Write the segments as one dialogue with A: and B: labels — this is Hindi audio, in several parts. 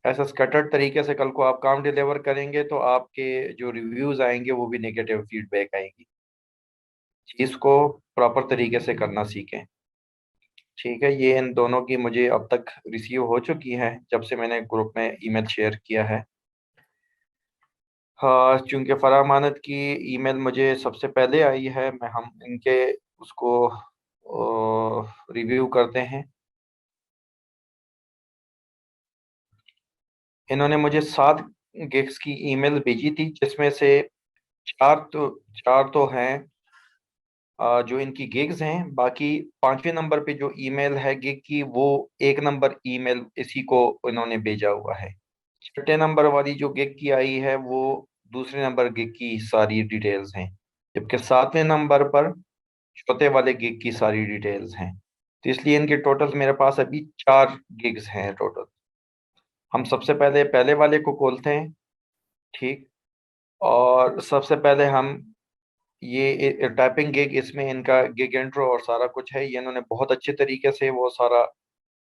A: ऐसा स्कैटर्ड तरीके से कल को आप काम डिलीवर करेंगे तो आपके जो रिव्यूज आएंगे वो भी नेगेटिव फीडबैक आएंगी। चीज़ को प्रॉपर तरीके से करना सीखें। ठीक है, ये इन दोनों की मुझे अब तक रिसीव हो चुकी है जब से मैंने ग्रुप में ईमेल शेयर किया है। हाँ, चूंकि फराह मानद की ईमेल मुझे सबसे पहले आई है, मैं हम इनके उसको रिव्यू करते हैं। इन्होंने मुझे 7 गिग्स की ईमेल भेजी थी, जिसमें से चार तो चार तो हैं जो इनकी गिग्स हैं। बाकी 5वें नंबर पे जो ईमेल है गिग की, वो 1 नंबर ईमेल इसी को इन्होंने भेजा हुआ है। 6 नंबर वाली जो गिग की आई है वो दूसरे नंबर गिग की सारी डिटेल्स हैं, जबकि 7वें नंबर पर चौथे वाले गिग की सारी डिटेल्स हैं। तो इसलिए इनके टोटल मेरे पास अभी 4 गिग्स हैं टोटल। हम सबसे पहले पहले वाले को खोलते हैं। ठीक। और सबसे पहले हम ये टाइपिंग गिग, इसमें इनका गिग इंट्रो और सारा कुछ है, ये इन्होंने बहुत अच्छे तरीके से वो सारा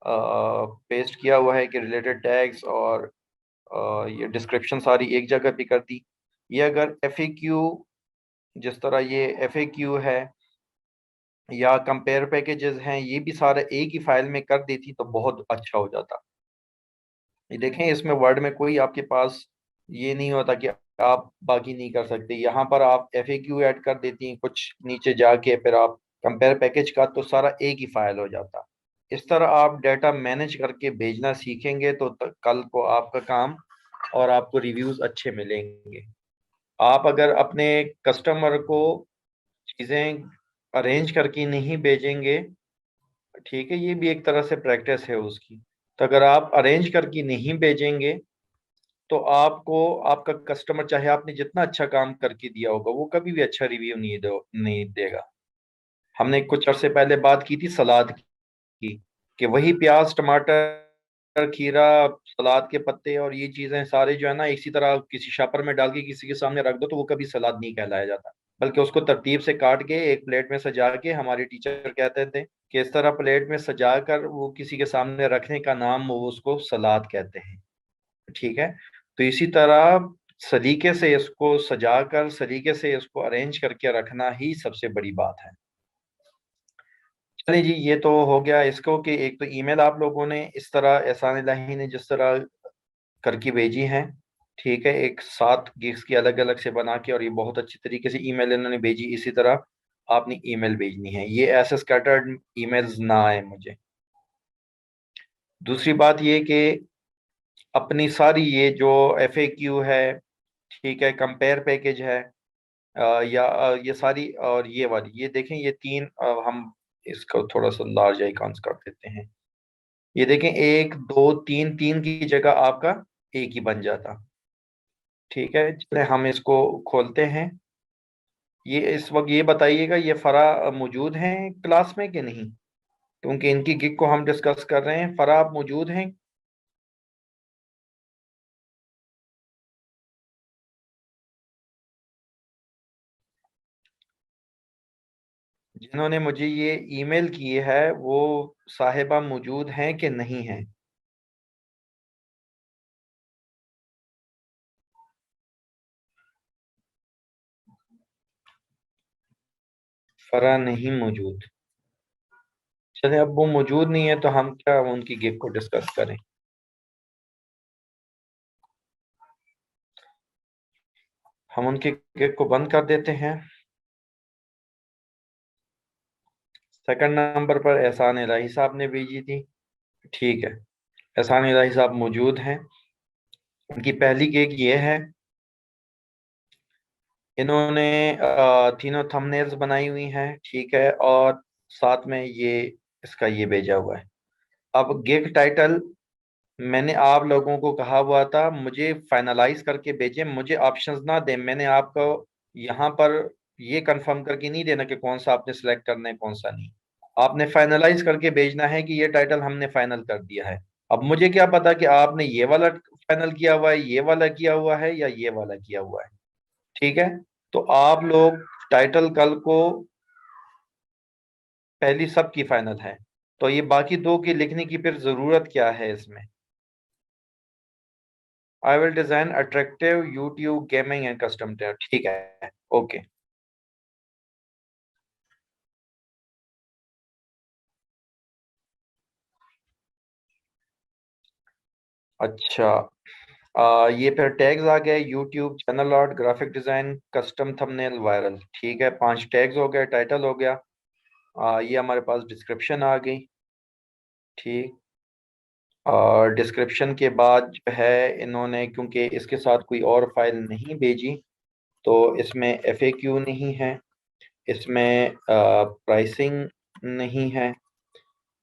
A: पेस्ट किया हुआ है कि रिलेटेड टैग्स और ये डिस्क्रिप्शन सारी एक जगह पे कर दी। ये अगर एफ ए क्यू, जिस तरह ये एफ ए क्यू है या कंपेयर पैकेजेस हैं, ये भी सारा एक ही फाइल में कर देती तो बहुत अच्छा हो जाता। ये देखें, इसमें वर्ड में कोई आपके पास ये नहीं होता कि आप बाकी नहीं कर सकते। यहाँ पर आप एफ ए क्यू ऐड कर देती हैं कुछ नीचे जाके, फिर आप कंपेयर पैकेज का, तो सारा एक ही फाइल हो जाता। इस तरह आप डाटा मैनेज करके भेजना सीखेंगे तो कल को आपका काम और आपको रिव्यूज अच्छे मिलेंगे। आप अगर अपने कस्टमर को चीज़ें अरेंज करके नहीं भेजेंगे, ठीक है, ये भी एक तरह से प्रैक्टिस है उसकी। तो अगर आप अरेंज करके नहीं भेजेंगे तो आपको आपका कस्टमर, चाहे आपने जितना अच्छा काम करके दिया होगा, वो कभी भी अच्छा रिव्यू नहीं देगा। हमने कुछ अरसे पहले बात की थी सलाद की, कि वही प्याज टमाटर खीरा सलाद के पत्ते और ये चीजें सारे जो है ना, इसी तरह किसी शापर में डाल के किसी के सामने रख दो तो वो कभी सलाद नहीं कहलाया जाता। बल्कि उसको तरतीब से काट के एक प्लेट में सजा के, हमारे टीचर कहते थे कि इस तरह प्लेट में सजा कर वो किसी के सामने रखने का नाम वो उसको सलाद कहते हैं। ठीक है। तो इसी तरह सलीके से इसको सजाकर, सलीके से इसको अरेंज करके रखना ही सबसे बड़ी बात है। चलिए जी, ये तो हो गया इसको कि एक तो ईमेल आप लोगों ने इस तरह, एहसान इलाही ने जिस तरह करके भेजी है, ठीक है, एक 7 गिग्स की अलग अलग से बना के, और ये बहुत अच्छी तरीके से ईमेल इन्होंने भेजी। इसी तरह आपने ईमेल भेजनी है, ये ऐसे स्कैटर्ड ईमेल्स ना आए मुझे। दूसरी बात ये कि अपनी सारी ये जो एफ ए क्यू है, ठीक है, कंपेयर पैकेज है, या ये सारी, और ये वाली, ये देखें, ये तीन, हम इसको थोड़ा सा लार्ज आइकॉन्स कर देते हैं। ये देखें, 1 2 3, 3 की जगह आपका एक ही बन जाता। ठीक है, चले हम इसको खोलते हैं। ये इस वक्त ये बताइएगा, ये फरा मौजूद हैं क्लास में कि नहीं, क्योंकि इनकी गिग को हम डिस्कस कर रहे हैं। फरा, आप मौजूद हैं? जिन्होंने मुझे ये ईमेल की है वो साहिबा मौजूद हैं कि नहीं हैं? फरा नहीं मौजूद। चले, अब वो मौजूद नहीं है तो हम क्या उनकी गिग को डिस्कस करें। हम उनके गिग को बंद कर देते हैं। सेकंड नंबर पर एहसान इलाही साहब ने भेजी थी। ठीक है, एहसान इलाही साहब मौजूद हैं। उनकी पहली गिग ये है, इन्होंने तीनों थंबनेल्स बनाई हुई हैं, ठीक है, और साथ में ये इसका ये भेजा हुआ है। अब गिग टाइटल मैंने आप लोगों को कहा हुआ था मुझे फाइनलाइज करके भेजें, मुझे ऑप्शंस ना दें। मैंने आपको यहाँ पर ये कंफर्म करके नहीं देना कि कौन सा आपने सेलेक्ट करना है कौन सा नहीं। आपने फाइनलाइज करके भेजना है कि ये टाइटल हमने फाइनल कर दिया है। अब मुझे क्या पता कि आपने ये वाला फाइनल किया हुआ है, ये वाला किया हुआ है, या ये वाला किया हुआ है। ठीक है। तो आप लोग टाइटल कल को पहली सबकी फाइनल है, तो ये बाकी दो की लिखने की फिर जरूरत क्या है इसमें? I will design attractive YouTube gaming and custom tab, ठीक है, ओके। अच्छा, ये फिर टैग्स आ गए, YouTube channel art, graphic design, custom thumbnail, viral, ठीक है, 5 टैग्स हो गए, टाइटल हो गया। ये हमारे पास डिस्क्रिप्शन आ गई, ठीक। और डिस्क्रिप्शन के बाद जो है इन्होंने, क्योंकि इसके साथ कोई और फाइल नहीं भेजी, तो इसमें एफएक्यू नहीं है, इसमें प्राइसिंग नहीं है,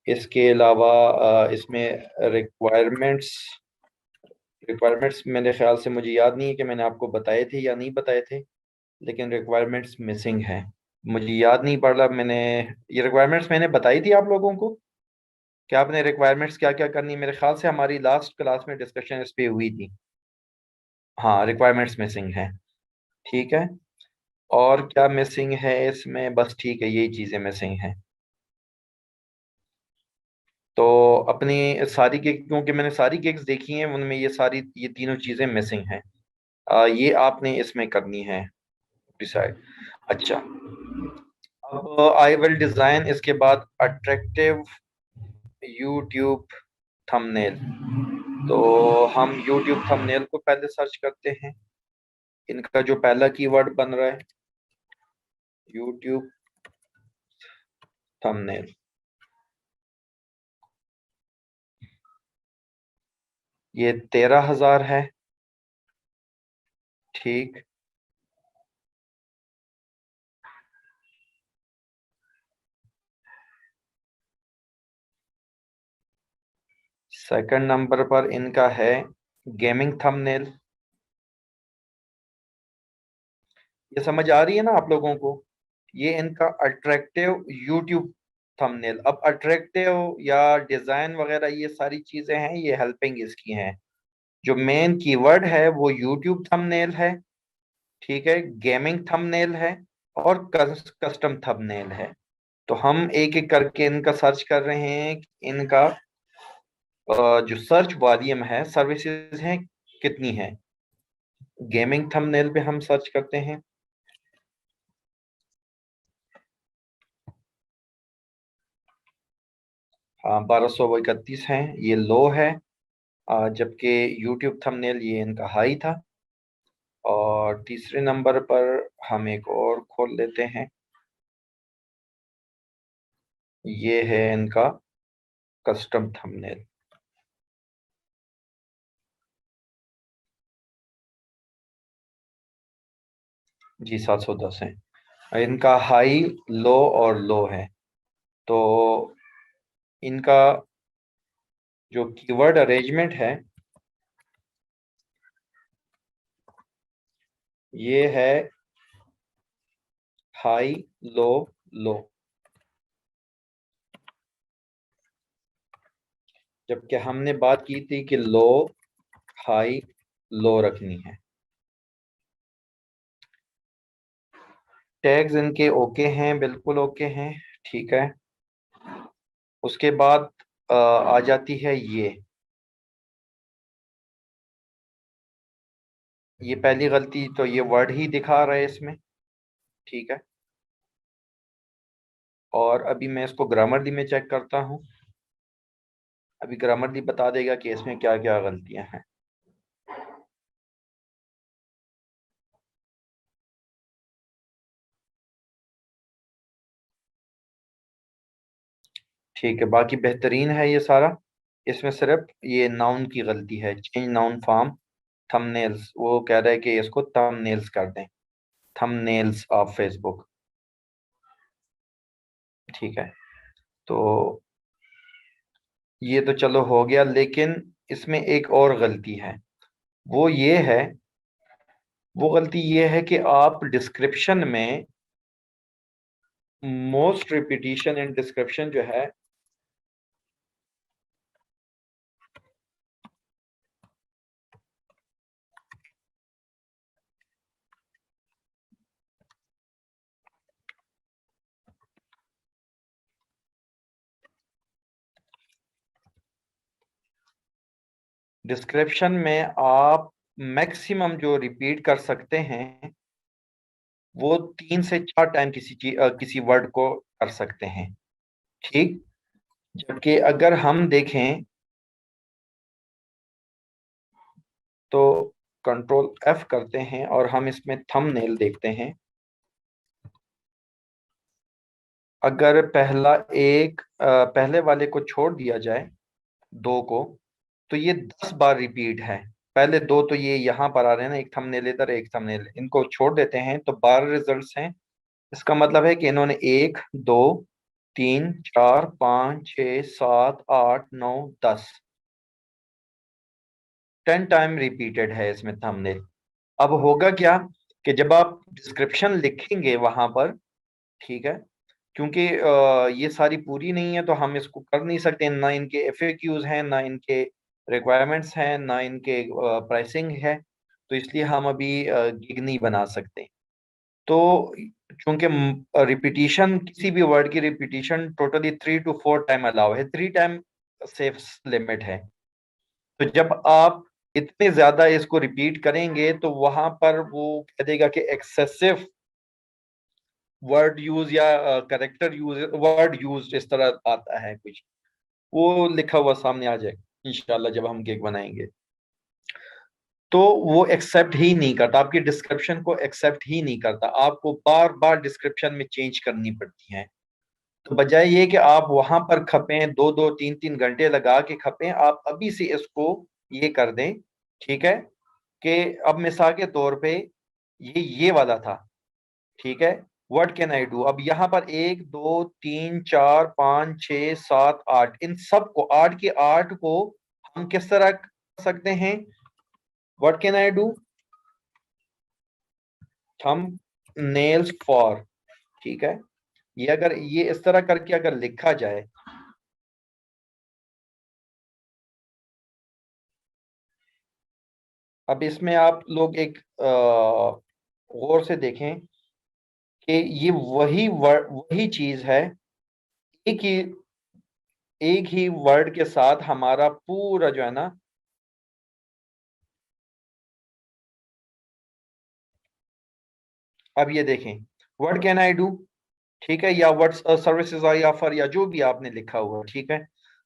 A: इसके अलावा इसमें रिक्वायरमेंट्स रिक्वायरमेंट्स मेरे ख्याल से, मुझे याद नहीं है कि मैंने आपको बताए थे या नहीं बताए थे, लेकिन रिक्वायरमेंट्स मिसिंग है। मुझे याद नहीं पड़ रहा, मैंने ये रिक्वायरमेंट्स मैंने बताई थी आप लोगों को कि आपने रिक्वायरमेंट्स क्या क्या करनी है। मेरे ख्याल से हमारी लास्ट क्लास में डिस्कशन इस पे हुई थी। हाँ, रिक्वायरमेंट्स मिसिंग है, ठीक है। और क्या मिसिंग है इसमें, बस ठीक है, यही चीज़ें मिसिंग हैं। तो अपनी सारी गिग, क्योंकि मैंने सारी गिग्स देखी हैं, उनमें ये तीनों चीज़ें मिसिंग हैं। ये आपने इसमें करनी है डिसाइड। अच्छा, अब आई विल डिज़ाइन, इसके बाद अट्रैक्टिव यूट्यूब थंबनेल। तो हम यूट्यूब थंबनेल को पहले सर्च करते हैं। इनका जो पहला कीवर्ड बन रहा है, यूट्यूब थंबनेल, ये 13,000 है, ठीक। सेकंड नंबर पर इनका है गेमिंग थंबनेल। ये समझ आ रही है ना आप लोगों को? ये इनका अट्रैक्टिव यूट्यूब थंबनेल। अब अट्रैक्टिव या डिजाइन वगैरह ये सारी चीजें हैं, ये हेल्पिंग इसकी हैं। जो मेन कीवर्ड है वो यूट्यूब थंबनेल है, ठीक है, गेमिंग थंबनेल है, और कस्टम थंबनेल है। तो हम एक एक करके इनका सर्च कर रहे हैं कि इनका जो सर्च वॉल्यूम है, सर्विसेज हैं, कितनी है। गेमिंग थंबनेल पे हम सर्च करते हैं। हाँ, 1231 हैं, ये लो है। जबकि यूट्यूब थंबनेल ये इनका हाई था। और तीसरे नंबर पर हम एक और खोल लेते हैं, ये है इनका कस्टम थंबनेल। जी, 710 है इनका हाई, लो और लो है। तो इनका जो कीवर्ड अरेंजमेंट है, ये है हाई, लो, लो। जबकि हमने बात की थी कि लो, हाई, लो रखनी है। टैग्स इनके ओके हैं, बिल्कुल ओके हैं, ठीक है। उसके बाद आ जाती है ये पहली गलती, तो ये वर्ड ही दिखा रहा है इसमें, ठीक है। और अभी मैं इसको ग्रामरली में चेक करता हूँ। अभी ग्रामरली बता देगा कि इसमें क्या क्या गलतियां हैं। ठीक है, बाकी बेहतरीन है ये सारा। इसमें सिर्फ ये नाउन की गलती है, चेंज नाउन फॉर्म थंबनेल्स, वो कह रहा है कि इसको थंबनेल्स कर दें, थंबनेल्स ऑफ फेसबुक, ठीक है। तो ये तो चलो हो गया, लेकिन इसमें एक और गलती है। वो ये है वो गलती ये है कि आप डिस्क्रिप्शन में, मोस्ट रिपीटिशन इन डिस्क्रिप्शन जो है, डिस्क्रिप्शन में आप मैक्सिमम जो रिपीट कर सकते हैं वो 3 से 4 टाइम किसी वर्ड को कर सकते हैं, ठीक। जबकि अगर हम देखें तो कंट्रोल F करते हैं और हम इसमें थंबनेल देखते हैं। अगर पहले वाले को छोड़ दिया जाए, 2 को, तो ये 10 बार रिपीट है। पहले 2 तो ये यहाँ पर आ रहे हैं ना, एक थंबनेल इधर एक थंबनेल, इनको छोड़ देते हैं तो 12 रिजल्ट्स हैं। इसका मतलब है कि इन्होंने 1 2 3 4 5 6 7 8 9 10 टाइम रिपीटेड है इसमें थंबनेल। अब होगा क्या कि जब आप डिस्क्रिप्शन लिखेंगे वहां पर, ठीक है, क्योंकि ये सारी पूरी नहीं है तो हम इसको कर नहीं सकते, ना इनके एफएक्यूज हैं, ना इनके रिक्वायरमेंट्स हैं, ना इनके प्राइसिंग है, तो इसलिए हम अभी गिग नहीं बना सकते। तो चूंकि रिपीटिशन, किसी भी वर्ड की repetition totally 3 to 4 time allow है, 3 टाइम सेफ लिमिट है। तो जब आप इतने ज्यादा इसको रिपीट करेंगे तो वहां पर वो कह देगा कि एक्सेसिव वर्ड यूज या करेक्टर यूज, वर्ड यूज इस तरह आता है कुछ, वो लिखा हुआ सामने आ जाएगा इंशाल्लाह जब हम केक बनाएंगे। तो वो एक्सेप्ट ही नहीं करता, आपकी डिस्क्रिप्शन को एक्सेप्ट ही नहीं करता, आपको बार बार डिस्क्रिप्शन में चेंज करनी पड़ती है। तो बजाय ये कि आप वहां पर खपें, 2 2 3 3 घंटे लगा के खपें, आप अभी से इसको ये कर दें, ठीक है, कि अब मिसाल के तौर पे ये वाला था, ठीक है, व्हाट कैन आई डू, अब यहाँ पर 1 2 3 4 5 6 7 8, इन सब को 8 के 8 को हम किस तरह कर सकते हैं, what can I do, thumbnails for, ठीक है। ये अगर ये इस तरह करके अगर लिखा जाए, अब इसमें आप लोग एक गौर से देखें कि ये वही चीज है, एक ही एक ही वर्ड के साथ हमारा पूरा जो है ना, अब ये देखें, व्हाट कैन आई डू, ठीक है, या व्हाट्स सर्विसेज आई ऑफर, या जो भी आपने लिखा हुआ, ठीक है।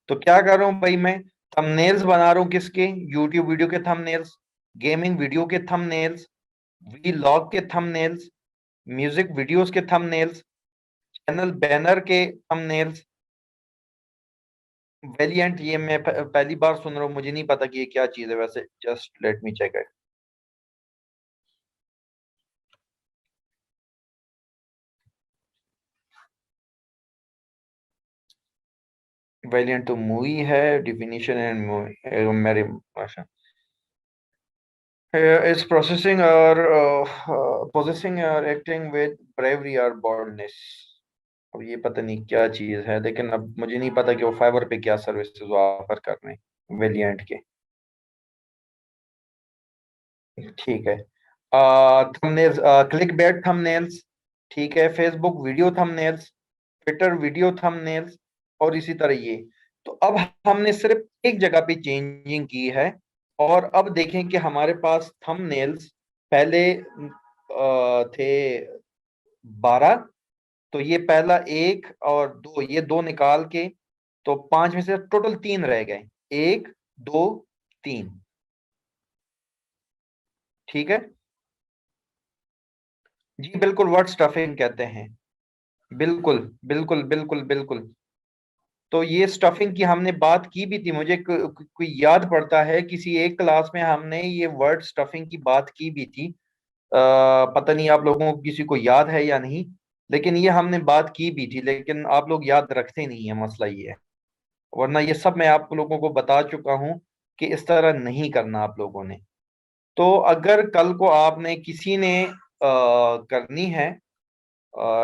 A: तो क्या कर रहा हूं भाई, मैं थंबनेल्स बना रहा हूं, किसके, यूट्यूब वीडियो के थंबनेल्स, गेमिंग वीडियो के थंबनेल्स, वीलॉग के थंबनेल्स, म्यूजिक वीडियोस के थंबनेल्स, चैनल बैनर के थंबनेल्स। वेलिएंट, ये मैं पहली बार सुन रहा हूँ, मुझे नहीं पता कि ये क्या चीज है वैसे, just let me check it. Valiant तो मूवी है, डिफिनीशन एंड मूवी मेरी भाषा, इट्स प्रोसेसिंग और पोजेसिंग और एक्टिंग विद ब्रेवरी और बोल्डनेस। अब ये पता नहीं क्या चीज है, लेकिन अब मुझे नहीं पता कि वो फाइबर पे क्या सर्विसेज ऑफर कर रहे हैं वेलिएंट के, ठीक है। थंबनेल्स, क्लिक बेट थंबनेल्स, ठीक है, Facebook video thumbnails, Twitter video thumbnails, और इसी तरह ये। तो अब हमने सिर्फ एक जगह पे चेंजिंग की है, और अब देखें कि हमारे पास थंबनेल्स पहले थे 12, तो ये पहला 1 और 2, ये 2 निकाल के, तो 5 में से टोटल 3 रह गए, 1 2 3, ठीक है जी, बिल्कुल वर्ड स्टफिंग कहते हैं, बिल्कुल बिल्कुल बिल्कुल बिल्कुल। तो ये स्टफिंग की हमने बात की भी थी, मुझे कोई याद पड़ता है किसी एक क्लास में हमने ये वर्ड स्टफिंग की बात की भी थी। पता नहीं आप लोगों को किसी को याद है या नहीं, लेकिन ये हमने बात की भी थी, लेकिन आप लोग याद रखते नहीं है, मसला ये है। वरना ये सब मैं आप लोगों को बता चुका हूं कि इस तरह नहीं करना आप लोगों ने। तो अगर कल को आपने किसी ने करनी है,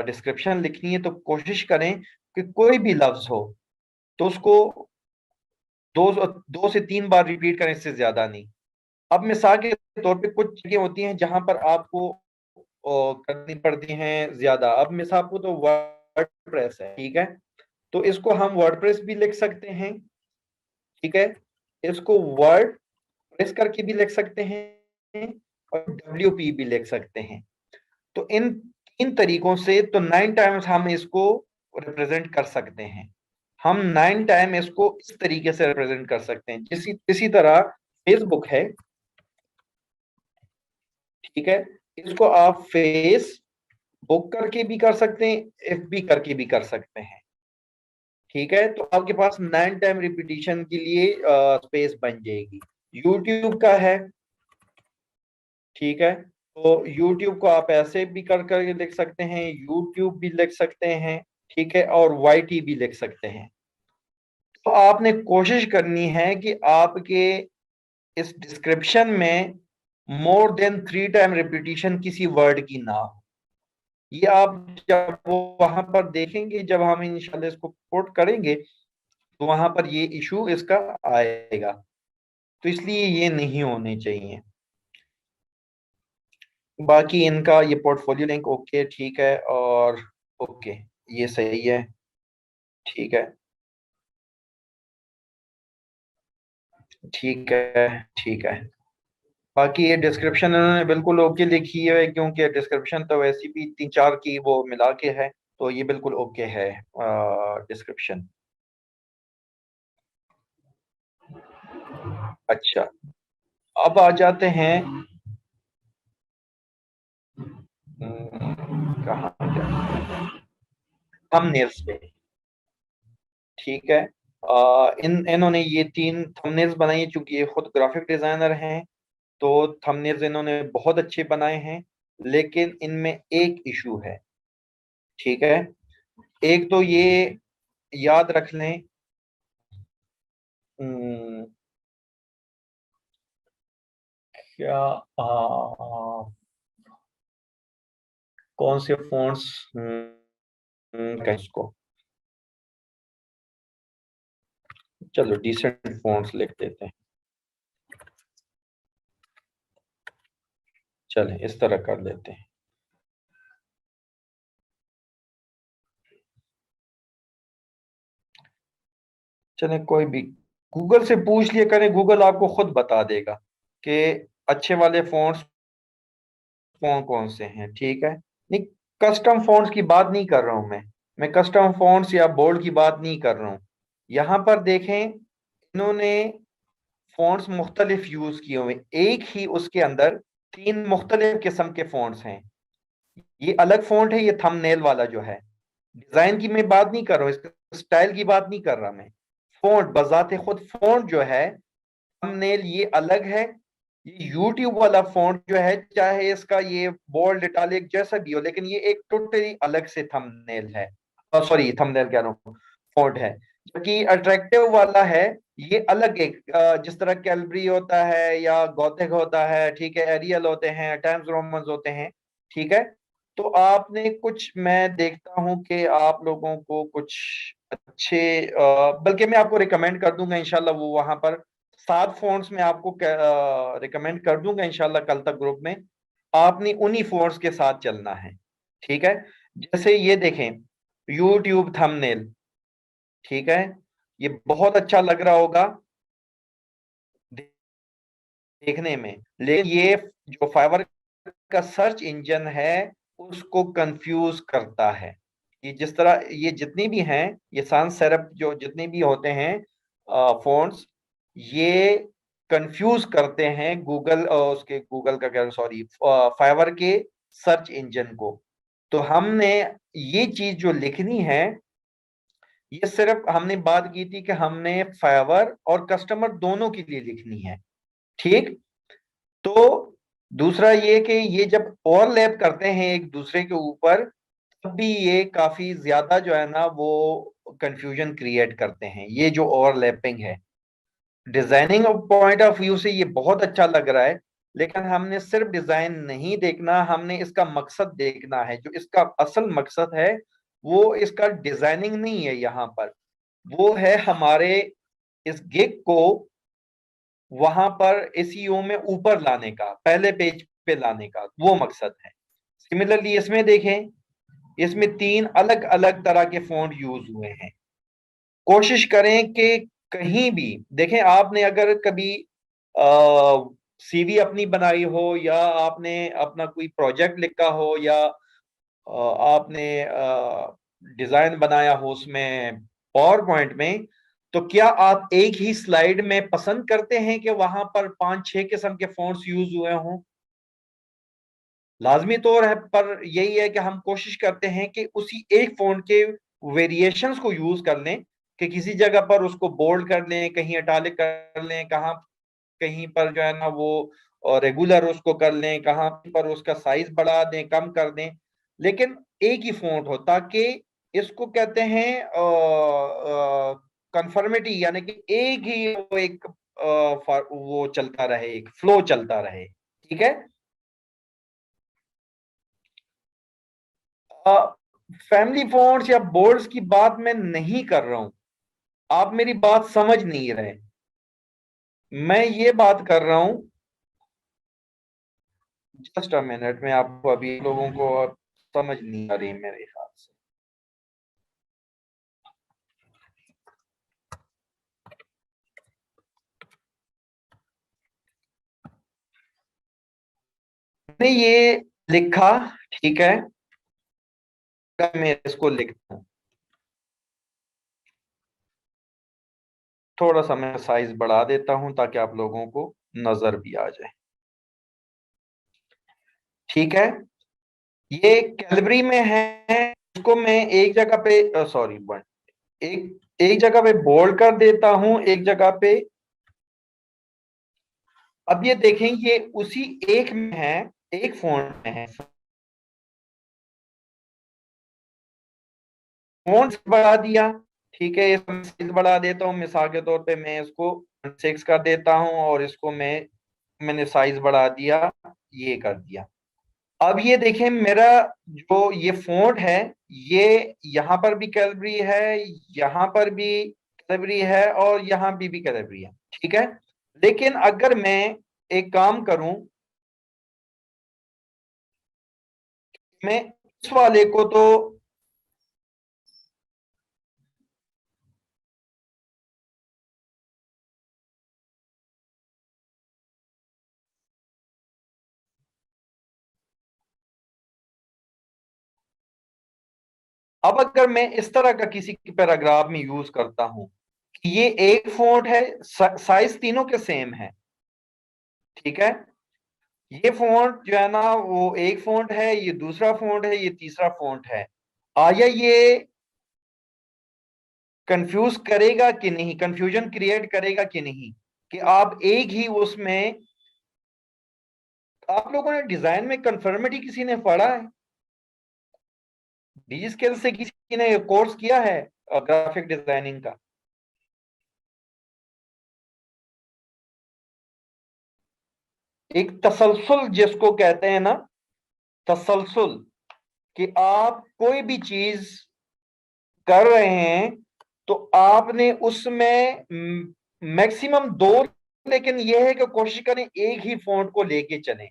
A: डिस्क्रिप्शन लिखनी है, तो कोशिश करें कि कोई भी लफ्ज हो तो उसको 2 से 3 बार रिपीट करें, इससे ज्यादा नहीं। अब मिसाल के तौर पे कुछ जगह होती हैं जहां पर आपको करनी पड़ती हैं ज्यादा, अब मिसाल को तो वर्ड प्रेस है, ठीक है, तो इसको हम वर्ड प्रेस भी लिख सकते हैं, ठीक है, इसको वर्ड प्रेस करके भी लिख सकते हैं और WP भी लिख सकते हैं। तो इन 3 तरीकों से तो 9 टाइम्स हम इसको रिप्रेजेंट कर सकते हैं। हम 9 टाइम इसको इस तरीके से रिप्रेजेंट कर सकते हैं। इसी तरह फेसबुक है, ठीक है, इसको आप फेस बुक करके भी कर सकते हैं, FB करके भी कर सकते हैं, ठीक है। तो आपके पास 9 टाइम रिपीटिशन के लिए स्पेस बन जाएगी। यूट्यूब का है, ठीक है, तो यूट्यूब को आप ऐसे भी कर करके लिख सकते हैं, यूट्यूब भी लिख सकते हैं, ठीक है, और YT भी लिख सकते हैं। तो आपने कोशिश करनी है कि आपके इस डिस्क्रिप्शन में मोर देन 3 टाइम रिपीटिशन किसी वर्ड की ना हो। ये आप जब वो वहां पर देखेंगे, जब हम इंशाल्लाह इसको कोट करेंगे, तो वहां पर ये इशू इसका आएगा। तो इसलिए ये नहीं होने चाहिए। बाकी इनका ये पोर्टफोलियो लिंक ओके, ठीक है, और ओके, ये सही है, ठीक है, ठीक है, ठीक है। बाकी ये डिस्क्रिप्शन इन्होंने बिल्कुल ओके लिखी है, क्योंकि डिस्क्रिप्शन तो वैसे भी 3-4 की वो मिला के है, तो ये बिल्कुल ओके है डिस्क्रिप्शन। अच्छा, अब आ जाते हैं कहाँ थंबनेल्स पे, ठीक है। इन्होंने ये 3 थंबनेल्स बनाई है, चूंकि ये खुद ग्राफिक डिजाइनर हैं, तो थंबनेल्स इन्होंने बहुत अच्छे बनाए हैं। लेकिन इनमें एक इशू है, ठीक है। एक तो ये याद रख लें, हम्म, क्या कौन से फॉन्ट्स का इसको, चलो डिसेंट फॉन्ट्स लिख देते हैं, चलें इस तरह कर लेते हैं। चलें कोई भी, गूगल से पूछ लिया करें, गूगल आपको खुद बता देगा कि अच्छे वाले फॉन्ट्स कौन कौन से हैं, ठीक है। नहीं, कस्टम फॉन्ट्स की बात नहीं कर रहा हूं मैं कस्टम फॉन्ट्स या बोल्ड की बात नहीं कर रहा हूं। यहां पर देखें, इन्होंने फॉन्ट्स मुख्तलिफ यूज किए हुए, एक ही उसके अंदर 3 मुख्तलिफ किस्म के फॉन्ट्स हैं। ये अलग फॉन्ट है, ये थंबनेल वाला जो है, डिजाइन की मैं बात नहीं कर रहा हूँ, इसका स्टाइल की बात नहीं कर रहा मैं। फॉन्ट बजाते खुद फॉन्ट जो है, थंबनेल ये अलग है। ये यूट्यूब वाला फॉन्ट जो है, चाहे इसका ये बोल्ड इटालिक जैसा भी हो, लेकिन ये एक टोटली अलग से थंबनेल है, सॉरी थंबनेल कह रहा हूँ, फॉन्ट है। जबकि अट्रैक्टिव वाला है, ये अलग एक जिस तरह कैलबरी होता है या गॉथिक होता है, ठीक है, एरियल होते हैं, टाइम्स रोमन्स होते हैं, ठीक है। तो आपने कुछ, मैं देखता हूं कि आप लोगों को कुछ अच्छे, बल्कि मैं आपको रिकमेंड कर दूंगा इंशाल्लाह, वो वहां पर 7 फॉन्ट्स में आपको रिकमेंड कर दूंगा इंशाल्लाह कल तक ग्रुप में। आपने उन्हीं फॉन्ट्स के साथ चलना है, ठीक है। जैसे ये देखें, यूट्यूब थंबनेल, ठीक है, ये बहुत अच्छा लग रहा होगा देखने में, लेकिन ये जो फाइवर का सर्च इंजन है, उसको कंफ्यूज करता है। ये जिस तरह ये जितनी भी हैं, ये sans serif जो जितने भी होते हैं फॉन्ट्स, ये कंफ्यूज करते हैं गूगल, उसके गूगल का क्या, सॉरी, फाइवर के सर्च इंजन को। तो हमने ये चीज जो लिखनी है, ये सिर्फ हमने बात की थी कि हमने फाइवर और कस्टमर दोनों के लिए लिखनी है, ठीक। तो दूसरा ये कि ये जब ओवरलैप करते हैं एक दूसरे के ऊपर, तब भी ये काफी ज्यादा जो है ना, वो कंफ्यूजन क्रिएट करते हैं, ये जो ओवरलैपिंग है। डिजाइनिंग पॉइंट ऑफ व्यू से ये बहुत अच्छा लग रहा है, लेकिन हमने सिर्फ डिजाइन नहीं देखना, हमने इसका मकसद देखना है। जो इसका असल मकसद है, वो इसका डिजाइनिंग नहीं है यहाँ पर, वो है हमारे इस गिग को वहां पर एसईओ में ऊपर लाने का, पहले पेज पे लाने का, वो मकसद है। सिमिलरली इसमें देखें, इसमें 3 अलग अलग तरह के फॉन्ट यूज हुए हैं। कोशिश करें कि कहीं भी देखें, आपने अगर कभी सीवी अपनी बनाई हो, या आपने अपना कोई प्रोजेक्ट लिखा हो, या आपने डिजाइन बनाया हो उसमें पावर पॉइंट में, तो क्या आप एक ही स्लाइड में पसंद करते हैं कि वहां पर 5-6 किस्म के फॉन्ट्स यूज हुए हों? लाजमी तौर है पर यही है कि हम कोशिश करते हैं कि उसी एक फॉन्ट के वेरिएशंस को यूज कर लें, कि किसी जगह पर उसको बोल्ड कर लें, कहीं इटैलिक कर लें, कहाँ कहीं पर जो है ना वो रेगुलर उसको कर लें, कहाँ पर उसका साइज बढ़ा दें, कम कर दें, लेकिन एक ही फॉन्ट हो, ताकि इसको कहते हैं कंफर्मिटी, यानी कि एक ही वो एक वो चलता रहे, एक फ्लो चलता रहे। ठीक है। फैमिली फॉन्ट्स या बोर्ड्स की बात मैं नहीं कर रहा हूं, आप मेरी बात समझ नहीं रहे। मैं ये बात कर रहा हूं, जस्ट अ मिनट में, आपको अभी लोगों को समझ नहीं आ रही मेरे ख्याल से। मैंने ये लिखा, ठीक है, मैं इसको लिखता हूँ, थोड़ा सा मैं साइज बढ़ा देता हूं ताकि आप लोगों को नजर भी आ जाए। ठीक है। ये कैलबरी में है, इसको मैं एक जगह पे सॉरी वन एक एक जगह पे बोल्ड कर देता हूं, एक जगह पे। अब ये देखें, ये उसी एक में है, एक फोन में है। फोन बढ़ा दिया, ठीक है, इसमें साइज बढ़ा देता हूँ, मिसाल के तौर पे मैं इसको 6 कर देता हूँ, और इसको मैंने साइज बढ़ा दिया, ये कर दिया। अब ये देखें, मेरा जो ये फोन है, ये यहाँ पर भी कैलबरी है, यहाँ पर भी कैलबरी है, और यहाँ भी कैलबरी है। ठीक है। लेकिन अगर मैं एक काम करूं, मैं इस वाले को तो, अब अगर मैं इस तरह का किसी पैराग्राफ में यूज करता हूं कि ये एक फॉन्ट है, साइज तीनों के सेम है, ठीक है, ये फॉन्ट जो है ना वो एक फॉन्ट है, ये दूसरा फॉन्ट है, ये तीसरा फॉन्ट है, आया ये कंफ्यूज करेगा कि नहीं, कंफ्यूजन क्रिएट करेगा कि नहीं, कि आप एक ही उसमें, आप लोगों ने डिजाइन में कंफर्मिटी किसी ने पढ़ा है? डी स्केल से किसी ने कोर्स किया है ग्राफिक डिजाइनिंग का? एक तसलसल जिसको कहते हैं ना, तसलसल, कि आप कोई भी चीज कर रहे हैं तो आपने उसमें मैक्सिमम दो, लेकिन यह है कि कोशिश करें एक ही फॉन्ट को लेके चलें।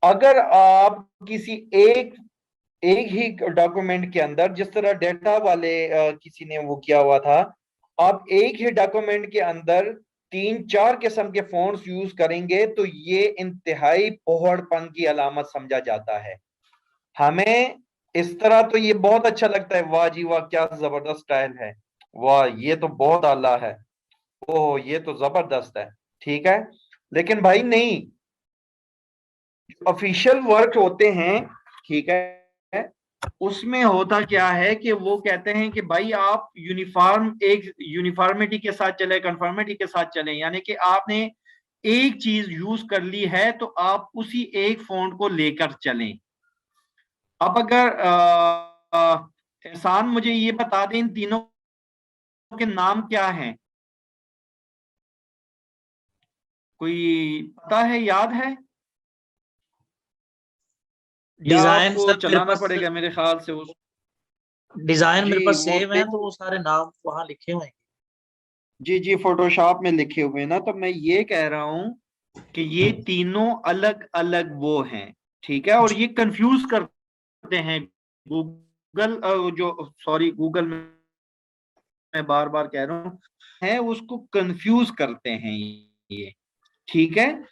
A: अगर आप किसी एक एक ही डॉक्यूमेंट के अंदर, जिस तरह डेटा वाले किसी ने वो किया हुआ था, आप एक ही डॉक्यूमेंट के अंदर 3-4 किस्म के फॉन्ट्स यूज करेंगे तो ये इंतहाई पोहड़पन की अलामत समझा जाता है। हमें इस तरह तो ये बहुत अच्छा लगता है, वाह जी वाह क्या जबरदस्त स्टाइल है, वाह ये तो बहुत आला है, ओह ये तो जबरदस्त है। ठीक है। लेकिन भाई नहीं, ऑफिशियल वर्क होते हैं, ठीक है, उसमें होता क्या है कि वो कहते हैं कि भाई आप एक यूनिफॉर्मिटी के साथ चले, कंफर्मिटी के साथ चले, यानी कि आपने एक चीज यूज कर ली है तो आप उसी एक फॉन्ट को लेकर चलें। अब अगर एहसान मुझे ये बता दें, इन तीनों के नाम क्या हैं? कोई पता है, याद है, या
B: डिजाइन
A: आपको
B: सर मेरे
A: चलाना
B: पास,
A: पड़ेगा मेरे ख्याल से उस?
B: डिजाइन
A: जी
B: मेरे पास
A: वो
B: सेम है तो वो सारे नाम वहां लिखे हुए हैं।
A: जी जी फोटोशॉप में लिखे हुए हैं ना, तो मैं ये कह रहा हूं कि ये तीनों अलग अलग वो हैं, ठीक है, और
B: जी।
A: ये कंफ्यूज करते हैं गूगल, जो सॉरी गूगल में मैं बार बार कह रहा हूं, है उसको कंफ्यूज करते हैं ये। ठीक है,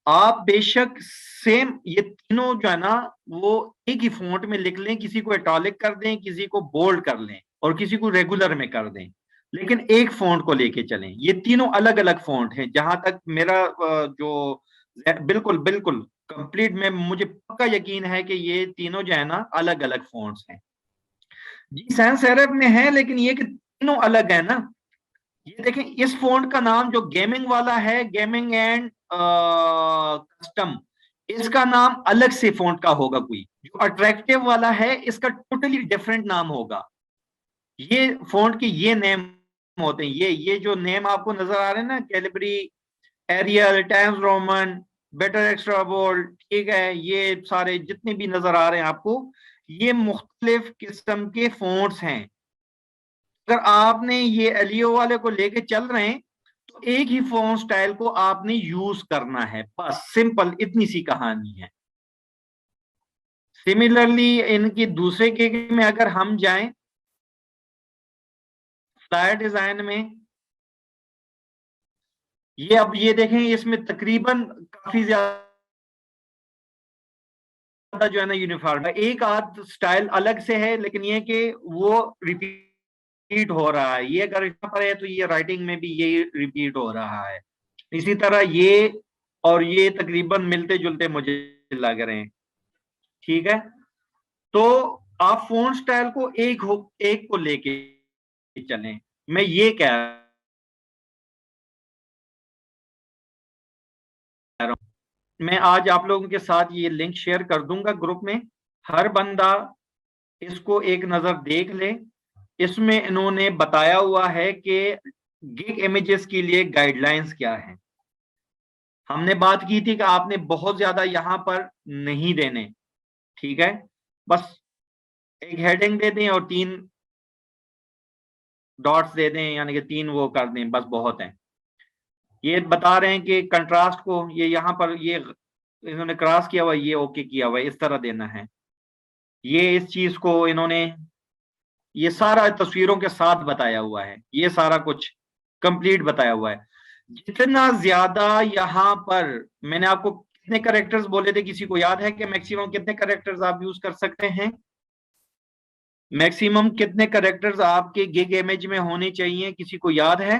A: आप बेशक सेम ये तीनों जो है ना वो एक ही फॉन्ट में लिख लें, किसी को इटैलिक कर दें, किसी को बोल्ड कर लें और किसी को रेगुलर में कर दें, लेकिन एक फॉन्ट को लेके चलें। ये तीनों अलग अलग फॉन्ट हैं, जहां तक मेरा जो बिल्कुल बिल्कुल कंप्लीट में मुझे पक्का यकीन है कि ये तीनों जो है ना अलग अलग फॉन्ट्स हैं। जी सैंस सेरिफ में है, लेकिन ये कि तीनों अलग है ना। ये देखें, इस फॉन्ट का नाम जो गेमिंग वाला है, गेमिंग एंड कस्टम, इसका नाम अलग से फॉन्ट का होगा। कोई जो अट्रैक्टिव वाला है इसका टोटली डिफरेंट नाम होगा। ये फॉन्ट के ये नेम होते हैं। ये जो नेम आपको नजर आ रहे हैं ना, Calibri, Arial, Times Roman, better extra bold, ठीक है, ये सारे जितने भी नजर आ रहे हैं आपको, ये मुख्तलिफ किस्म के फॉन्ट्स हैं। अगर आपने ये एलियो वाले को लेके चल रहे हैं तो एक ही फॉन्ट स्टाइल को आपने यूज करना है, बस सिंपल इतनी सी कहानी है। सिमिलरली इनकी दूसरे केक में अगर हम जाएं, फ्लायर डिजाइन में, ये अब ये देखें, इसमें तकरीबन काफी ज्यादा जो है ना यूनिफॉर्म है। एक आध स्टाइल अलग से है, लेकिन ये कि वो रिपीट हो रहा है। ये अगर यहाँ पर है तो ये राइटिंग में भी ये रिपीट हो रहा है। इसी तरह ये और ये तकरीबन मिलते जुलते मुझे लग रहे हैं। ठीक है, तो आप फोन स्टाइल को एक को लेके चलें, मैं ये कह रहा हूं। मैं आज आप लोगों के साथ ये लिंक शेयर कर दूंगा ग्रुप में, हर बंदा इसको एक नजर देख ले। इसमें इन्होंने बताया हुआ है कि गिग इमेजेस के लिए गाइडलाइंस क्या है। हमने बात की थी कि आपने बहुत ज्यादा यहां पर नहीं देने, ठीक है, बस एक हेडिंग दे दें और 3 डॉट्स दे दें, यानी कि 3 वो कर दें, बस बहुत है। ये बता रहे हैं कि कंट्रास्ट को ये यहाँ पर ये इन्होंने क्रॉस किया हुआ, ये ओके किया हुआ, इस तरह देना है। ये इस चीज को इन्होंने ये सारा तस्वीरों के साथ बताया हुआ है, ये सारा कुछ कंप्लीट बताया हुआ है। जितना ज्यादा यहाँ पर मैंने आपको कितने करेक्टर्स बोले थे, किसी को याद है कि मैक्सिमम कितने करेक्टर्स आप यूज कर सकते हैं? मैक्सिमम कितने करेक्टर्स आपके गिग इमेज में होने चाहिए, किसी को याद है?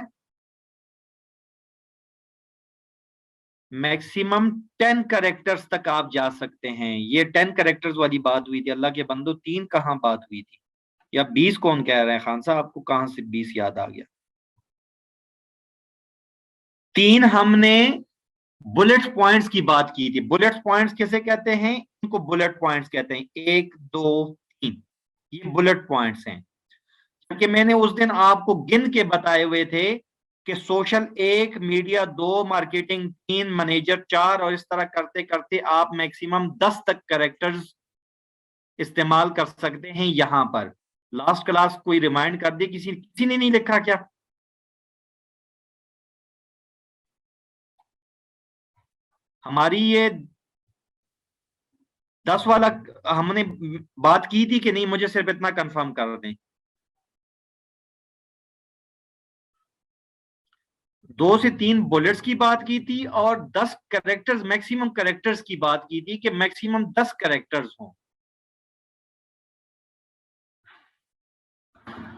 A: मैक्सिमम 10 करेक्टर्स तक आप जा सकते हैं। ये 10 करेक्टर्स वाली बात हुई थी। अल्लाह के बंदो, 3 कहां बात हुई थी? या 20 कौन कह रहे हैं? खान साहब आपको कहां से 20 याद आ गया? 3 हमने बुलेट पॉइंट्स की बात की थी। बुलेट पॉइंट्स किसे कहते हैं? इनको बुलेट पॉइंट्स कहते हैं। 1 2 3, ये बुलेट पॉइंट्स हैं। क्योंकि मैंने उस दिन आपको गिन के बताए हुए थे कि सोशल 1, मीडिया 2, मार्केटिंग 3, मैनेजर 4, और इस तरह करते करते आप मैक्सिमम 10 तक कैरेक्टर्स इस्तेमाल कर सकते हैं। यहां पर लास्ट क्लास कोई रिमाइंड कर दे, किसी किसी ने नहीं लिखा क्या? हमारी ये 10 वाला हमने बात की थी कि नहीं? मुझे सिर्फ इतना कंफर्म कर दें। 2 से 3 बुलेट्स की बात की थी और 10 करेक्टर्स, मैक्सिमम करेक्टर्स की बात की थी कि मैक्सिमम 10 करेक्टर्स हों।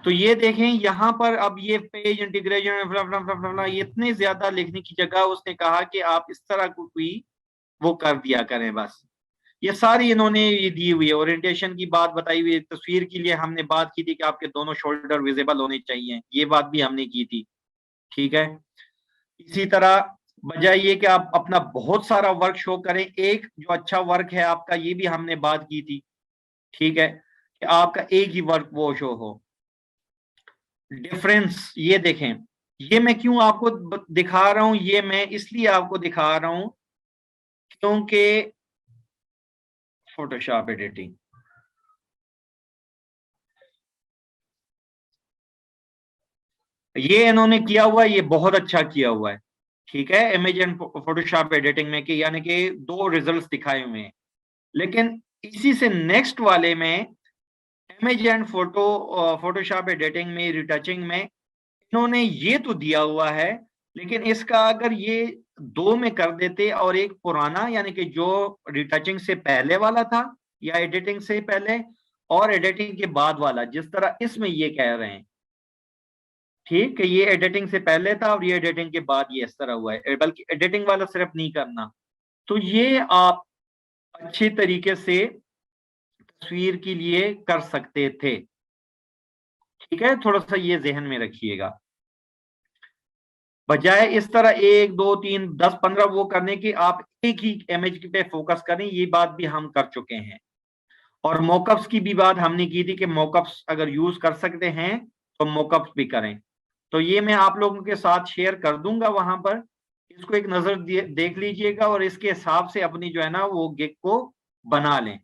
A: तो ये देखें यहां पर, अब ये पेज इंटीग्रेशन इतने ज्यादा लिखने की जगह उसने कहा कि आप इस तरह को कोई वो कर दिया करें बस। ये सारी इन्होंने ये दी हुई है। ओरिएंटेशन की बात बताई हुई है। तस्वीर के लिए हमने बात की थी कि आपके दोनों शोल्डर विजिबल होने चाहिए, ये बात भी हमने की थी। ठीक है, इसी तरह बजाय ये कि आप अपना बहुत सारा वर्क शो करें, एक जो अच्छा वर्क है आपका, ये भी हमने बात की थी। ठीक है, कि आपका एक ही वर्क वो शो हो। डिफरेंस ये देखें, ये मैं क्यों आपको दिखा रहा हूं? ये मैं इसलिए आपको दिखा रहा हूं क्योंकि फोटोशॉप एडिटिंग, ये इन्होंने किया हुआ है, ये बहुत अच्छा किया हुआ है। ठीक है, इमेज एंड फोटोशॉप एडिटिंग में कि यानी कि 2 रिजल्ट्स दिखाए हुए हैं। लेकिन इसी से नेक्स्ट वाले में इमेज एंड फोटोशॉप एडिटिंग में, रिटचिंग में, इन्होंने ये तो दिया हुआ है, लेकिन इसका अगर ये
C: दो में कर देते और एक पुराना यानी कि जो रिटचिंग से पहले वाला था या एडिटिंग से पहले और एडिटिंग के बाद वाला, जिस तरह इसमें ये कह रहे हैं, ठीक है, ये एडिटिंग से पहले था और ये एडिटिंग के बाद ये इस तरह हुआ है, बल्कि एडिटिंग वाला सिर्फ नहीं करना। तो ये आप अच्छी तरीके से तस्वीर के लिए कर सकते थे, ठीक है, थोड़ा सा ये जहन में रखिएगा। बजाय इस तरह 1 2 3 10 15 वो करने की, आप एक ही इमेज पे फोकस करें। ये बात भी हम कर चुके हैं, और मॉकअप्स की भी बात हमने की थी कि मॉकअप्स अगर यूज कर सकते हैं तो मॉकअप्स भी करें। तो ये मैं आप लोगों के साथ शेयर कर दूंगा वहां पर, इसको एक नजर देख लीजिएगा और इसके हिसाब से अपनी जो है ना वो गिग को बना लें।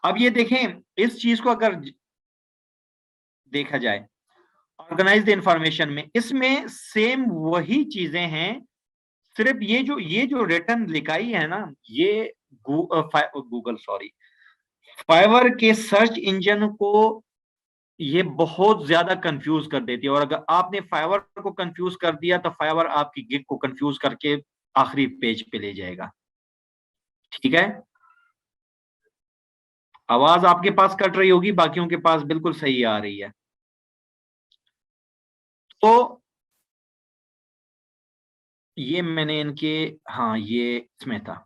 C: अब ये देखें, इस चीज को अगर देखा जाए ऑर्गेनाइज्ड इंफॉर्मेशन में, इसमें सेम वही चीजें हैं, सिर्फ ये जो रिटर्न लिखाई है ना, ये गूगल सॉरी फाइवर के सर्च इंजन को ये बहुत ज्यादा कंफ्यूज कर देती है, और अगर आपने फाइवर को कंफ्यूज कर दिया तो फाइवर आपकी गिग को कंफ्यूज करके आखिरी पेज पे ले जाएगा, ठीक है। आवाज आपके पास कट रही होगी, बाकियों के पास बिल्कुल सही आ रही है। तो ये मैंने इनके, हाँ ये इसमें था,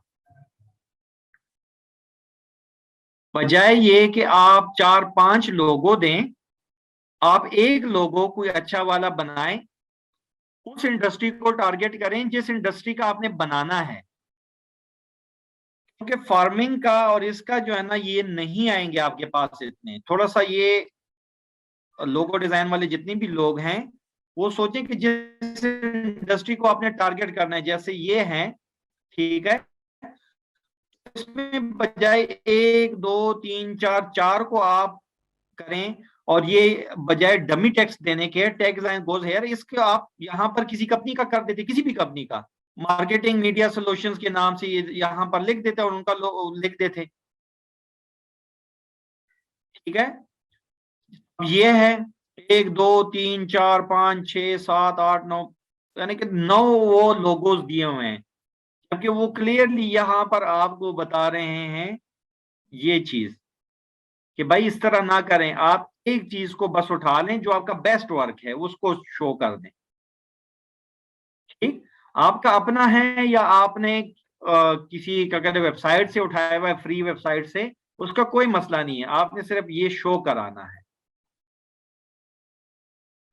C: बजाय ये कि आप 4 5 लोगो दें, आप एक लोगो कोई अच्छा वाला बनाएं, उस इंडस्ट्री को टारगेट करें जिस इंडस्ट्री का आपने बनाना है, क्योंकि फार्मिंग का और इसका जो है ना ये नहीं आएंगे आपके पास इतने। थोड़ा सा ये लोगो डिजाइन वाले जितने भी लोग हैं वो सोचें कि जिस इंडस्ट्री को आपने टारगेट करना है, जैसे ये है, ठीक है, इसमें बजाय 1 2 3 4 4 को आप करें, और ये बजाय डमी टेक्स्ट देने के टैग डिजाइन गोज हेयर, इसके आप यहां पर किसी कंपनी का कर देते, किसी भी कंपनी का मार्केटिंग मीडिया सॉल्यूशंस के नाम से ये यहां पर लिख देते और उनका लिख देते, ठीक है। ये है 1 2 3 4 5 6 7 8 9, यानी कि 9 वो लोगोस दिए हुए हैं, जबकि वो क्लियरली यहां पर आपको बता रहे हैं ये चीज कि भाई इस तरह ना करें, आप एक चीज को बस उठा लें जो आपका बेस्ट वर्क है उसको शो कर दें, ठीक। आपका अपना है या आपने किसी क्या कहते हैं वेबसाइट से उठाया हुआ है, फ्री वेबसाइट से, उसका कोई मसला नहीं है, आपने सिर्फ ये शो कराना है।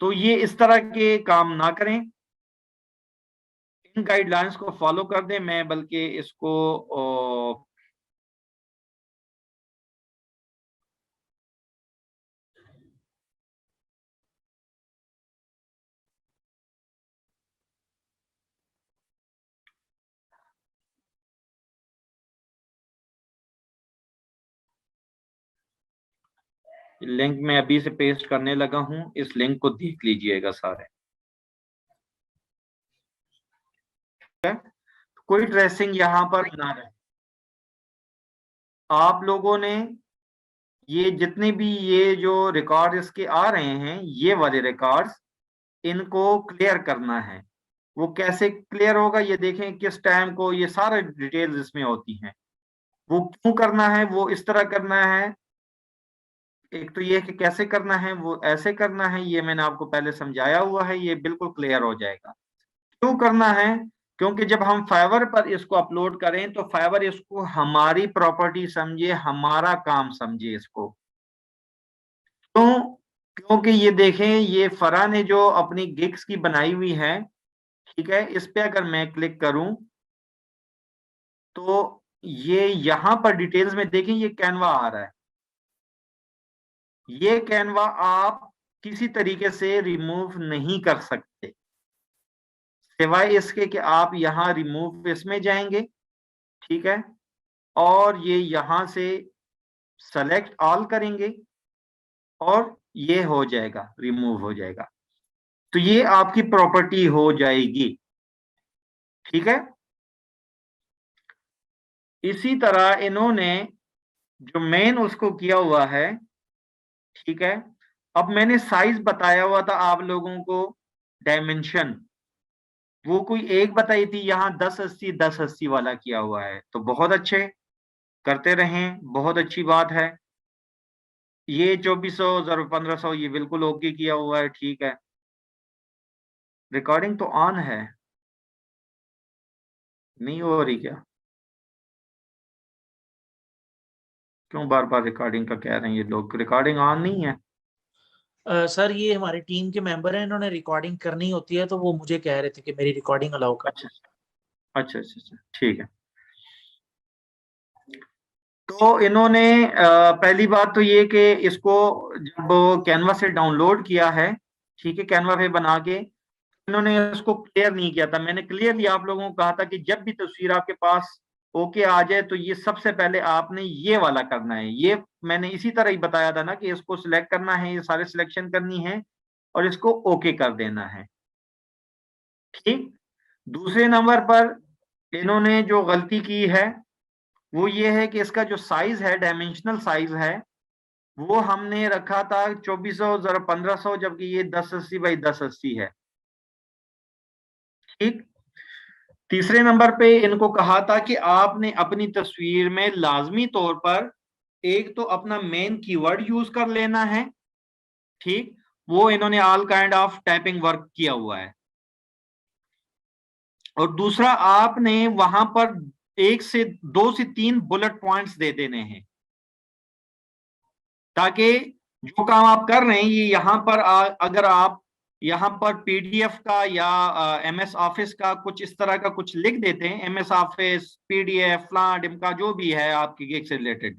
C: तो ये इस तरह के काम ना करें, इन गाइडलाइंस को फॉलो कर दें। मैं बल्कि इसको लिंक में अभी से पेस्ट करने लगा हूं, इस लिंक को देख लीजिएगा सारे, कोई ट्रेसिंग यहां पर ना रहे। आप लोगों ने ये जितने भी ये जो रिकॉर्ड इसके आ रहे हैं, ये वाले रिकॉर्ड्स, इनको क्लियर करना है। वो कैसे क्लियर होगा ये देखें, किस टाइम को, ये सारे डिटेल्स इसमें होती हैं। वो क्यों करना है, वो इस तरह करना है, एक तो ये कि कैसे करना है, वो ऐसे करना है, ये मैंने आपको पहले समझाया हुआ है, ये बिल्कुल क्लियर हो जाएगा। क्यों करना है, क्योंकि जब हम फाइवर पर इसको अपलोड करें तो फाइवर इसको हमारी प्रॉपर्टी समझे, हमारा काम समझे इसको। क्यों, क्योंकि ये देखें, ये फरा ने जो अपनी गिग्स की बनाई हुई है, ठीक है, इस पे अगर मैं क्लिक करूं तो ये यहां पर डिटेल्स में देखें, ये कैनवा आ रहा है। ये कैनवा आप किसी तरीके से रिमूव नहीं कर सकते सिवाय इसके कि आप यहां रिमूव इसमें जाएंगे, ठीक है, और ये यहां से सेलेक्ट ऑल करेंगे और ये हो जाएगा, रिमूव हो जाएगा। तो ये आपकी प्रॉपर्टी हो जाएगी, ठीक है। इसी तरह इन्होंने जो मेन उसको किया हुआ है, ठीक है। अब मैंने साइज बताया हुआ था आप लोगों को, डायमेंशन, वो कोई एक बताई थी, यहाँ 1080 वाला किया हुआ है, तो बहुत अच्छे, करते रहें, बहुत अच्छी बात है। ये 2400 1500 ये बिल्कुल ओके किया हुआ है, ठीक है। रिकॉर्डिंग तो ऑन है, नहीं हो रही क्या? क्यों बार बार रिकॉर्डिंग का कह रहे हैं ये लोग? रिकॉर्डिंग ऑन नहीं है।
B: सर ये हमारी टीम के मेंबर हैं, इन्होंने रिकॉर्डिंग करनी होती है तो वो मुझे कह रहे थे कि मेरी रिकॉर्डिंग अलाउ कर।
C: अच्छा अच्छा अच्छा अच्छा, ठीक है। तो इन्होंने पहली बात तो ये कि इसको जब कैनवा से डाउनलोड किया है, ठीक है, कैनवा पे बना के, इन्होंने इसको क्लियर नहीं किया था। मैंने क्लियरली आप लोगों को कहा था कि जब भी तस्वीर आपके पास ओके आ जाए तो ये सबसे पहले आपने ये वाला करना है। ये मैंने इसी तरह ही बताया था ना कि इसको सिलेक्ट करना है, ये सारे सिलेक्शन करनी है और इसको ओके कर देना है, ठीक। दूसरे नंबर पर इन्होंने जो गलती की है वो ये है कि इसका जो साइज है, डायमेंशनल साइज है, वो हमने रखा था 2400 जरा 1500, जबकि ये 1080 बाई 1080 है, ठीक। तीसरे नंबर पे इनको कहा था कि आपने अपनी तस्वीर में लाजमी तौर पर एक तो अपना मेन कीवर्ड यूज कर लेना है, ठीक। वो इन्होंने all kind of typing work किया हुआ है। और दूसरा, आपने वहां पर 2 से 3 बुलेट पॉइंट्स दे देने हैं, ताकि जो काम आप कर रहे हैं ये यहां पर अगर आप यहां पर पीडीएफ का या एमएस ऑफिस का कुछ इस तरह का कुछ लिख देते हैं, एमएस ऑफिस पीडीएफ फ्लां डिमका जो भी है आपकी गिग से रिलेटेड,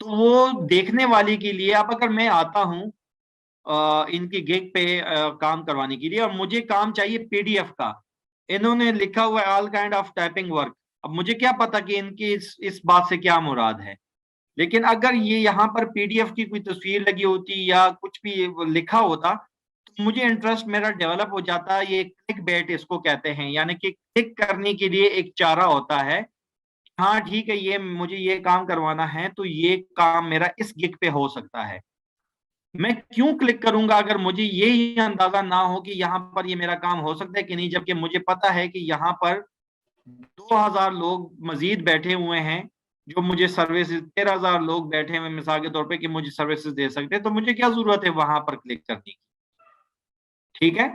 C: तो वो देखने वाले के लिए, अब अगर मैं आता हूं इनकी गिग पे काम करवाने के लिए और मुझे काम चाहिए पीडीएफ का, इन्होंने लिखा हुआ है all kind of typing work. अब मुझे क्या पता कि इनकी इस बात से क्या मुराद है, लेकिन अगर ये यहाँ पर पीडीएफ की कोई तस्वीर लगी होती या कुछ भी लिखा होता तो मुझे इंटरेस्ट मेरा डेवलप हो जाता। ये क्लिक बेट इसको कहते हैं, यानी कि क्लिक करने के लिए एक चारा होता है। हाँ ठीक है, ये मुझे ये काम करवाना है तो ये काम मेरा इस गिग पे हो सकता है। मैं क्यों क्लिक करूंगा अगर मुझे ये ही अंदाजा ना हो कि यहाँ पर ये मेरा काम हो सकता है कि नहीं, जबकि मुझे पता है कि यहाँ पर 2000 लोग मजीद बैठे हुए हैं जो मुझे सर्विसेज, 13,000 लोग बैठे हुए मिसाल के तौर पे कि मुझे सर्विसेज दे सकते हैं, तो मुझे क्या जरूरत है वहां पर क्लिक करने की, ठीक है।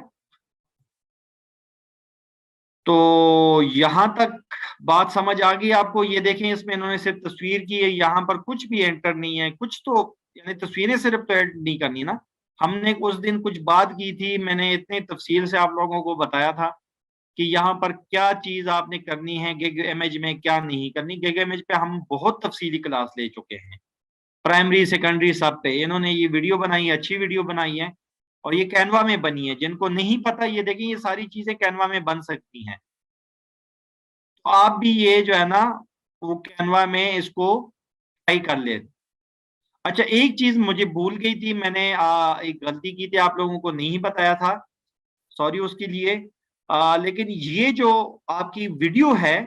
C: तो यहां तक बात समझ आ गई आपको? ये देखें, इसमें इन्होंने सिर्फ तस्वीर की है, यहाँ पर कुछ भी एंटर नहीं है, कुछ तो यानी तस्वीरें सिर्फ तो ऐड नहीं करनी ना। हमने उस दिन कुछ बात की थी, मैंने इतने तफसील से आप लोगों को बताया था कि यहाँ पर क्या चीज आपने करनी है, गिग इमेज में क्या नहीं करनी। गिग इमेज पे हम बहुत तफसीली क्लास ले चुके हैं, प्राइमरी सेकेंडरी सब पे इन्होंने ये वीडियो बनाई है, अच्छी वीडियो बनाई है, और ये कैनवा में बनी है। जिनको नहीं पता ये देखें, ये सारी चीजें कैनवा में बन सकती हैं, तो आप भी ये जो है ना वो कैनवा में इसको ट्राई कर ले। अच्छा, एक चीज मुझे भूल गई थी, मैंने एक गलती की थी, आप लोगों को नहीं बताया था, सॉरी उसके लिए। लेकिन ये जो आपकी वीडियो है,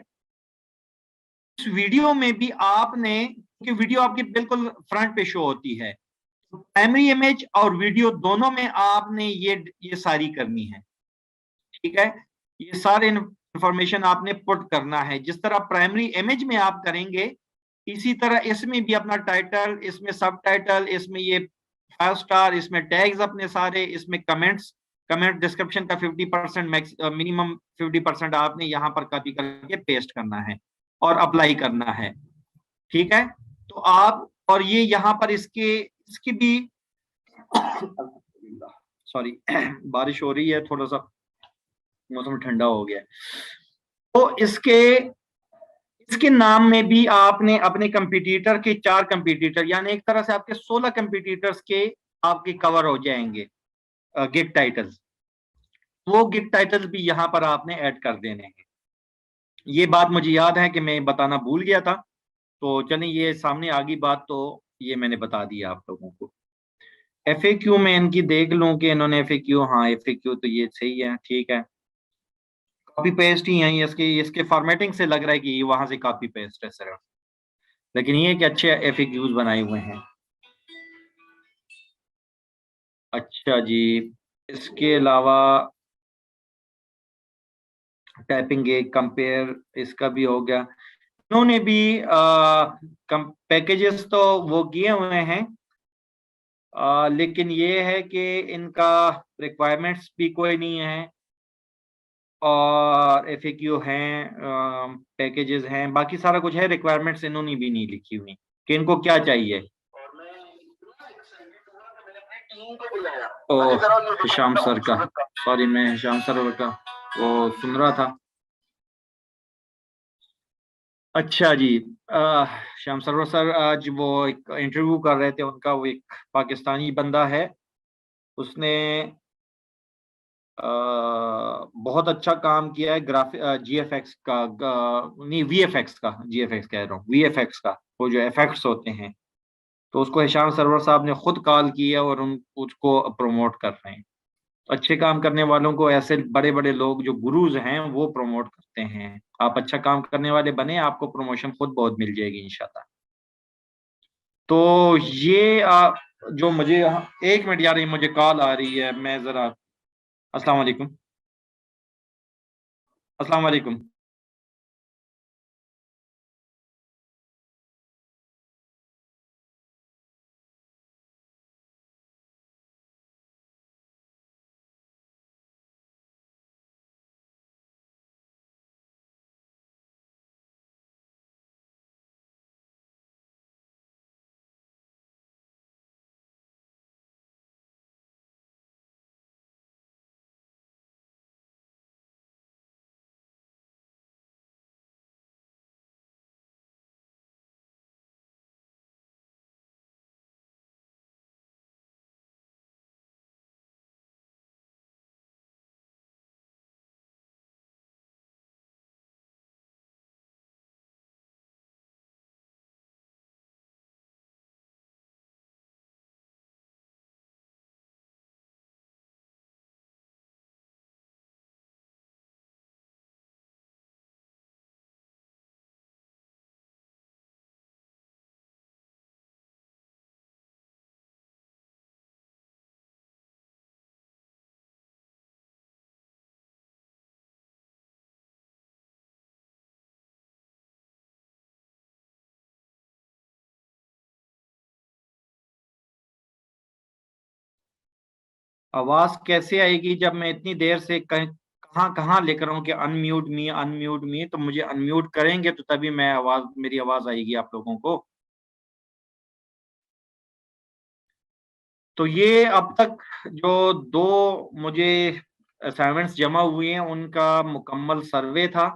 C: इस वीडियो में भी आपने, क्योंकि वीडियो आपकी बिल्कुल फ्रंट पे शो होती है, तो प्राइमरी इमेज और वीडियो दोनों में आपने ये सारी करनी है, ठीक है। ये सारे इंफॉर्मेशन आपने पुट करना है, जिस तरह प्राइमरी इमेज में आप करेंगे इसी तरह इसमें भी अपना टाइटल, इसमें सब टाइटल, इसमें ये 5 स्टार, इसमें टैग्स अपने सारे, इसमें कमेंट्स, कमेंट डिस्क्रिप्शन का 50% मिनिमम 50% आपने यहाँ पर कॉपी करके पेस्ट करना है और अप्लाई करना है, ठीक है। तो आप, और ये यहाँ पर इसके इसकी भी सॉरी बारिश हो रही है, थोड़ा सा मौसम ठंडा हो गया है। तो इसके इसके नाम में भी आपने अपने कंपटीटर के 4 कंपटीटर, यानी एक तरह से आपके 16 कंपटीटर्स के आपके कवर हो जाएंगे गिग टाइटल्स। वो गिग टाइटल्स भी यहाँ पर आपने ऐड कर देने हैं। ये बात मुझे याद है कि मैं बताना भूल गया था, तो चलिए ये सामने आ गई बात, तो ये मैंने बता दिया आप लोगों को। एफएक्यू में इनकी देख लूं कि इन्होंने एफएक्यू, हाँ एफएक्यू तो ये सही है, ठीक है, कॉपी पेस्ट ही है इसके इसके फॉर्मेटिंग से लग रहा है कि ये वहां से कॉपी पेस्ट है सर, लेकिन ये कि अच्छे एफएक्यूज बनाए हुए हैं। अच्छा जी, इसके अलावा टाइपिंग गिग, कंपेयर, इसका भी हो गया। इन्होंने भी पैकेजेस तो वो किए हुए हैं, लेकिन ये है कि इनका रिक्वायरमेंट्स भी कोई नहीं है, और FAQ हैं, पैकेजेस हैं, बाकी सारा कुछ है। रिक्वायरमेंट्स इन्होंने भी नहीं लिखी हुई कि इनको क्या चाहिए। ओह, हिशाम सर का, सॉरी, मैं हिशाम सर का वो सुन रहा था। अच्छा जी, श्याम सरवर सर आज वो एक इंटरव्यू कर रहे थे उनका, वो एक पाकिस्तानी बंदा है, उसने बहुत अच्छा काम किया है ग्राफिक GFX का, नहीं VFX का, GFX कह रहा हूँ, VFX का, वो जो इफेक्ट्स होते हैं। तो उसको हिशाम सरवर साहब ने खुद कॉल किया और उन उसको प्रमोट कर रहे हैं। तो अच्छे काम करने वालों को ऐसे बड़े बड़े लोग जो गुरुज हैं वो प्रमोट करते हैं। आप अच्छा काम करने वाले बने, आपको प्रमोशन खुद बहुत मिल जाएगी इंशाल्लाह। तो ये जो मुझे, एक मिनट यार, ये मुझे कॉल आ रही है, मैं जरा, अस्सलाम वालेकुम, अस्सलाम वालेकुम। आवाज कैसे आएगी जब मैं इतनी देर से कहाँ कहाँ लेकर हूँ कि अनम्यूट मी, अनम्यूट मी? तो मुझे अनम्यूट करेंगे तो तभी मैं मेरी आवाज आएगी आप लोगों को। तो ये अब तक जो दो मुझे असाइनमेंट्स जमा हुए हैं उनका मुकम्मल सर्वे था।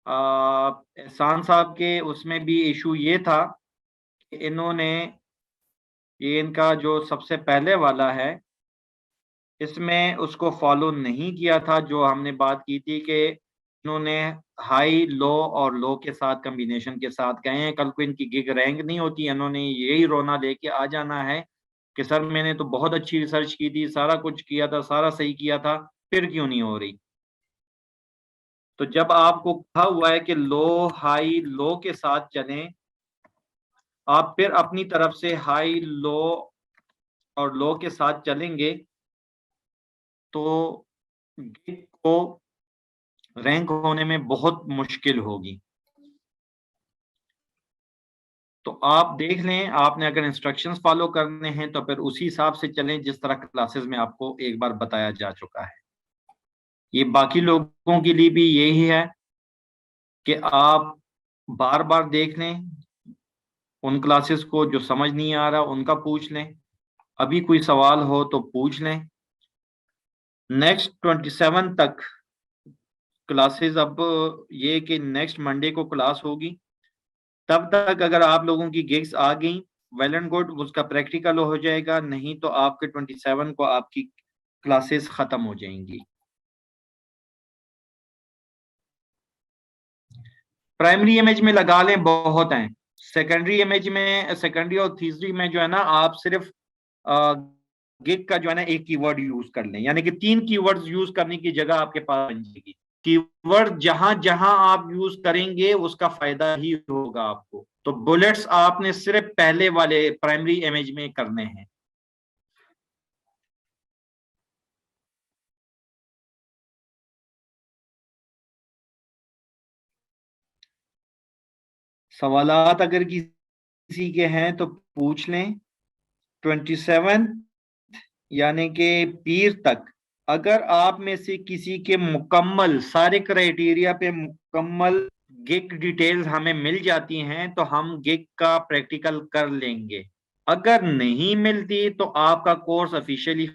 C: एहसान साहब के उसमें भी इशू ये था कि इन्होंने, ये इनका जो सबसे पहले वाला है, इसमें उसको फॉलो नहीं किया था। जो हमने बात की थी कि इन्होंने हाई लो और लो के साथ कम्बिनेशन के साथ गए हैं, कल को इनकी गिग रैंक नहीं होती, इन्होंने यही रोना लेके आ जाना है कि सर मैंने तो बहुत अच्छी रिसर्च की थी, सारा कुछ किया था, सारा सही किया था, फिर क्यों नहीं हो रही? तो जब आपको कहा हुआ है कि लो हाई लो के साथ चलें, आप फिर अपनी तरफ से हाई लो और लो के साथ चलेंगे तो गिग को रैंक होने में बहुत मुश्किल होगी। तो आप देख लें, आपने अगर इंस्ट्रक्शंस फॉलो करने हैं तो फिर उसी हिसाब से चलें जिस तरह क्लासेस में आपको एक बार बताया जा चुका है। ये बाकी लोगों के लिए भी यही है कि आप बार बार देख लें उन क्लासेस को, जो समझ नहीं आ रहा उनका पूछ लें, अभी कोई सवाल हो तो पूछ लें। नेक्स्ट 27 तक क्लासेस, अब ये कि नेक्स्ट मंडे को क्लास होगी, तब तक अगर आप लोगों की गिग्स आ गई, वेल एंड गुड, उसका प्रैक्टिकल हो जाएगा, नहीं तो आपके 27 को आपकी क्लासेस खत्म हो जाएंगी। प्राइमरी इमेज में लगा लें, बहुत हैं। सेकेंडरी इमेज में, सेकेंडरी और तीसरी में जो है ना, आप सिर्फ गिग का जो है ना एक कीवर्ड यूज कर लें, यानी कि 3 कीवर्ड्स यूज करने की जगह आपके पास बन जाएगी। कीवर्ड जहां जहां आप यूज करेंगे उसका फायदा ही होगा आपको। तो बुलेट्स आपने सिर्फ पहले वाले प्राइमरी इमेज में करने हैं। सवालात अगर किसी के हैं तो पूछ लें। 27 यानी कि पीर तक अगर आप में से किसी के मुकम्मल सारे क्राइटेरिया पे मुकम्मल गिग डिटेल्स हमें मिल जाती हैं तो हम गिग का प्रैक्टिकल कर लेंगे। अगर नहीं मिलती तो आपका कोर्स ऑफिशियली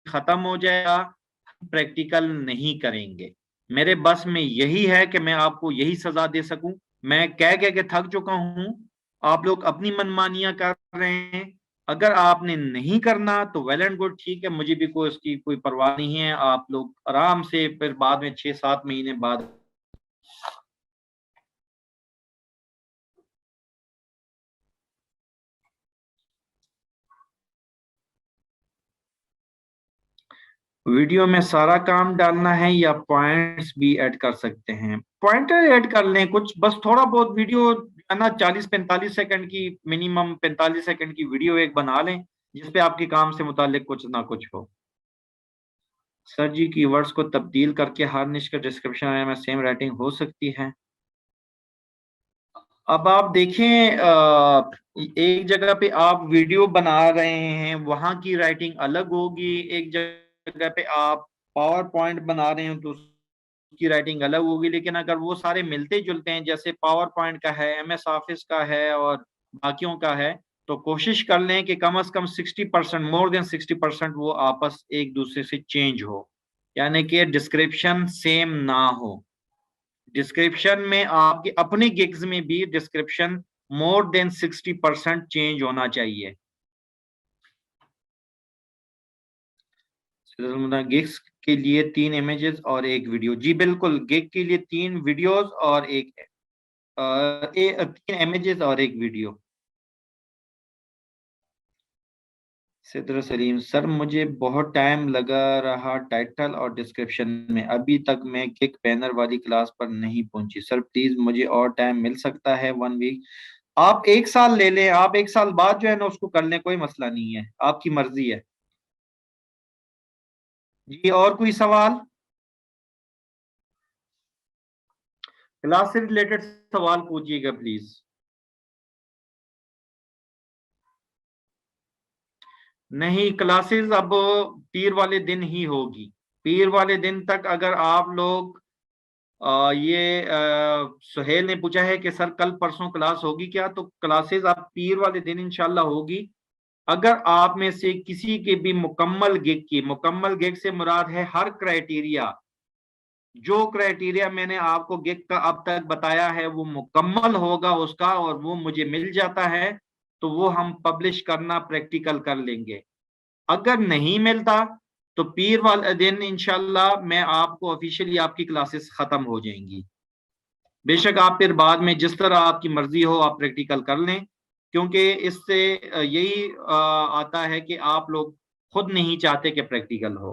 C: खत्म हो जाएगा, प्रैक्टिकल नहीं करेंगे। मेरे बस में यही है कि मैं आपको यही सजा दे सकूं। मैं कह कह के थक चुका हूं, आप लोग अपनी मनमानियां कर रहे हैं। अगर आपने नहीं करना तो वेल एंड गुड, ठीक है, मुझे भी कोई उसकी कोई परवाह नहीं है। आप लोग आराम से फिर बाद में 6-7 महीने बाद वीडियो में सारा काम डालना है या पॉइंट्स भी ऐड कर सकते हैं? पॉइंटर ऐड कर लें कुछ, बस थोड़ा बहुत वीडियो है ना, 40-45 सेकंड की, मिनिमम 45 सेकंड की वीडियो एक बना लें जिसपे आपके काम से मुतालिक कुछ ना कुछ हो। सर जी कीवर्ड्स को तब्दील करके हर निश का डिस्क्रिप्शन में सेम राइटिंग हो सकती है? अब आप देखें, एक जगह पे आप वीडियो बना रहे हैं वहां की राइटिंग अलग होगी, एक जगह पे आप पावर पॉइंट बना रहे हैं तो उसकी राइटिंग अलग होगी। लेकिन अगर वो सारे मिलते जुलते हैं, जैसे पावर पॉइंट का है, एमएस ऑफिस का है और बाकियों का है, तो कोशिश कर लें कि कम से कम 60%, मोर देन 60% वो आपस एक दूसरे से चेंज हो, यानी कि डिस्क्रिप्शन सेम ना हो। डिस्क्रिप्शन में आपके अपने गिग्स में भी डिस्क्रिप्शन मोर देन 60% चेंज होना चाहिए। गिग्स के लिए 3 इमेजेस और एक वीडियो, जी बिल्कुल, गिग के लिए 3 वीडियोस और 3 इमेजेस और एक वीडियो। सिद्र सलीम सर, मुझे बहुत टाइम लगा रहा टाइटल और डिस्क्रिप्शन में, अभी तक मैं गिग बैनर वाली क्लास पर नहीं पहुंची। सर प्लीज मुझे और टाइम मिल सकता है? 1 वीक? आप 1 साल ले लें, आप 1 साल बाद जो है ना उसको कर लें, कोई मसला नहीं है, आपकी मर्जी है। जी और कोई सवाल? क्लास से रिलेटेड सवाल पूछिएगा प्लीज। नहीं, क्लासेस अब पीर वाले दिन ही होगी। पीर वाले दिन तक अगर आप लोग सुहेल ने पूछा है कि सर कल परसों क्लास होगी क्या, तो क्लासेस आप पीर वाले दिन इंशाल्लाह होगी। अगर आप में से किसी के भी मुकम्मल गिग की, मुकम्मल गिग से मुराद है हर क्राइटेरिया, जो क्राइटेरिया मैंने आपको गिग का अब तक बताया है वो मुकम्मल होगा उसका और वो मुझे मिल जाता है, तो वो हम पब्लिश करना प्रैक्टिकल कर लेंगे। अगर नहीं मिलता तो पीर वाले दिन इंशाल्लाह मैं आपको ऑफिशियली आपकी क्लासेस खत्म हो जाएंगी। बेशक आप फिर बाद में जिस तरह आपकी मर्जी हो आप प्रैक्टिकल कर लें, क्योंकि इससे यही आता है कि आप लोग खुद नहीं चाहते कि प्रैक्टिकल हो।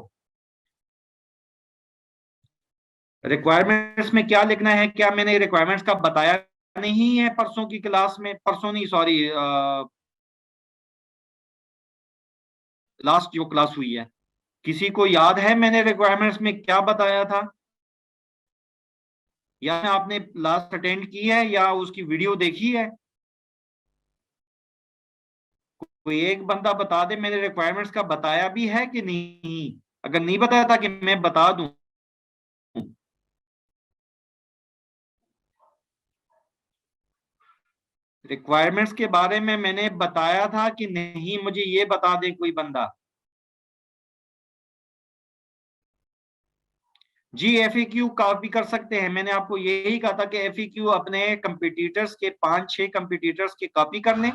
C: रिक्वायरमेंट्स में क्या लिखना है, क्या मैंने रिक्वायरमेंट्स का बताया नहीं है परसों की क्लास में? परसों नहीं, सॉरी, लास्ट जो क्लास हुई है, किसी को याद है मैंने रिक्वायरमेंट्स में क्या बताया था? या आपने लास्ट अटेंड की है या उसकी वीडियो देखी है? कोई एक बंदा बता दे मैंने रिक्वायरमेंट्स का बताया भी है कि नहीं। अगर नहीं बताया था कि मैं बता दूं। रिक्वायरमेंट्स के बारे में मैंने बताया था कि नहीं, मुझे ये बता दे कोई बंदा। जी एफएक्यू कॉपी कर सकते हैं, मैंने आपको यही कहा था कि एफएक्यू अपने कंपिटिटर्स के 5-6 कंपिटिटर्स के कॉपी कर लें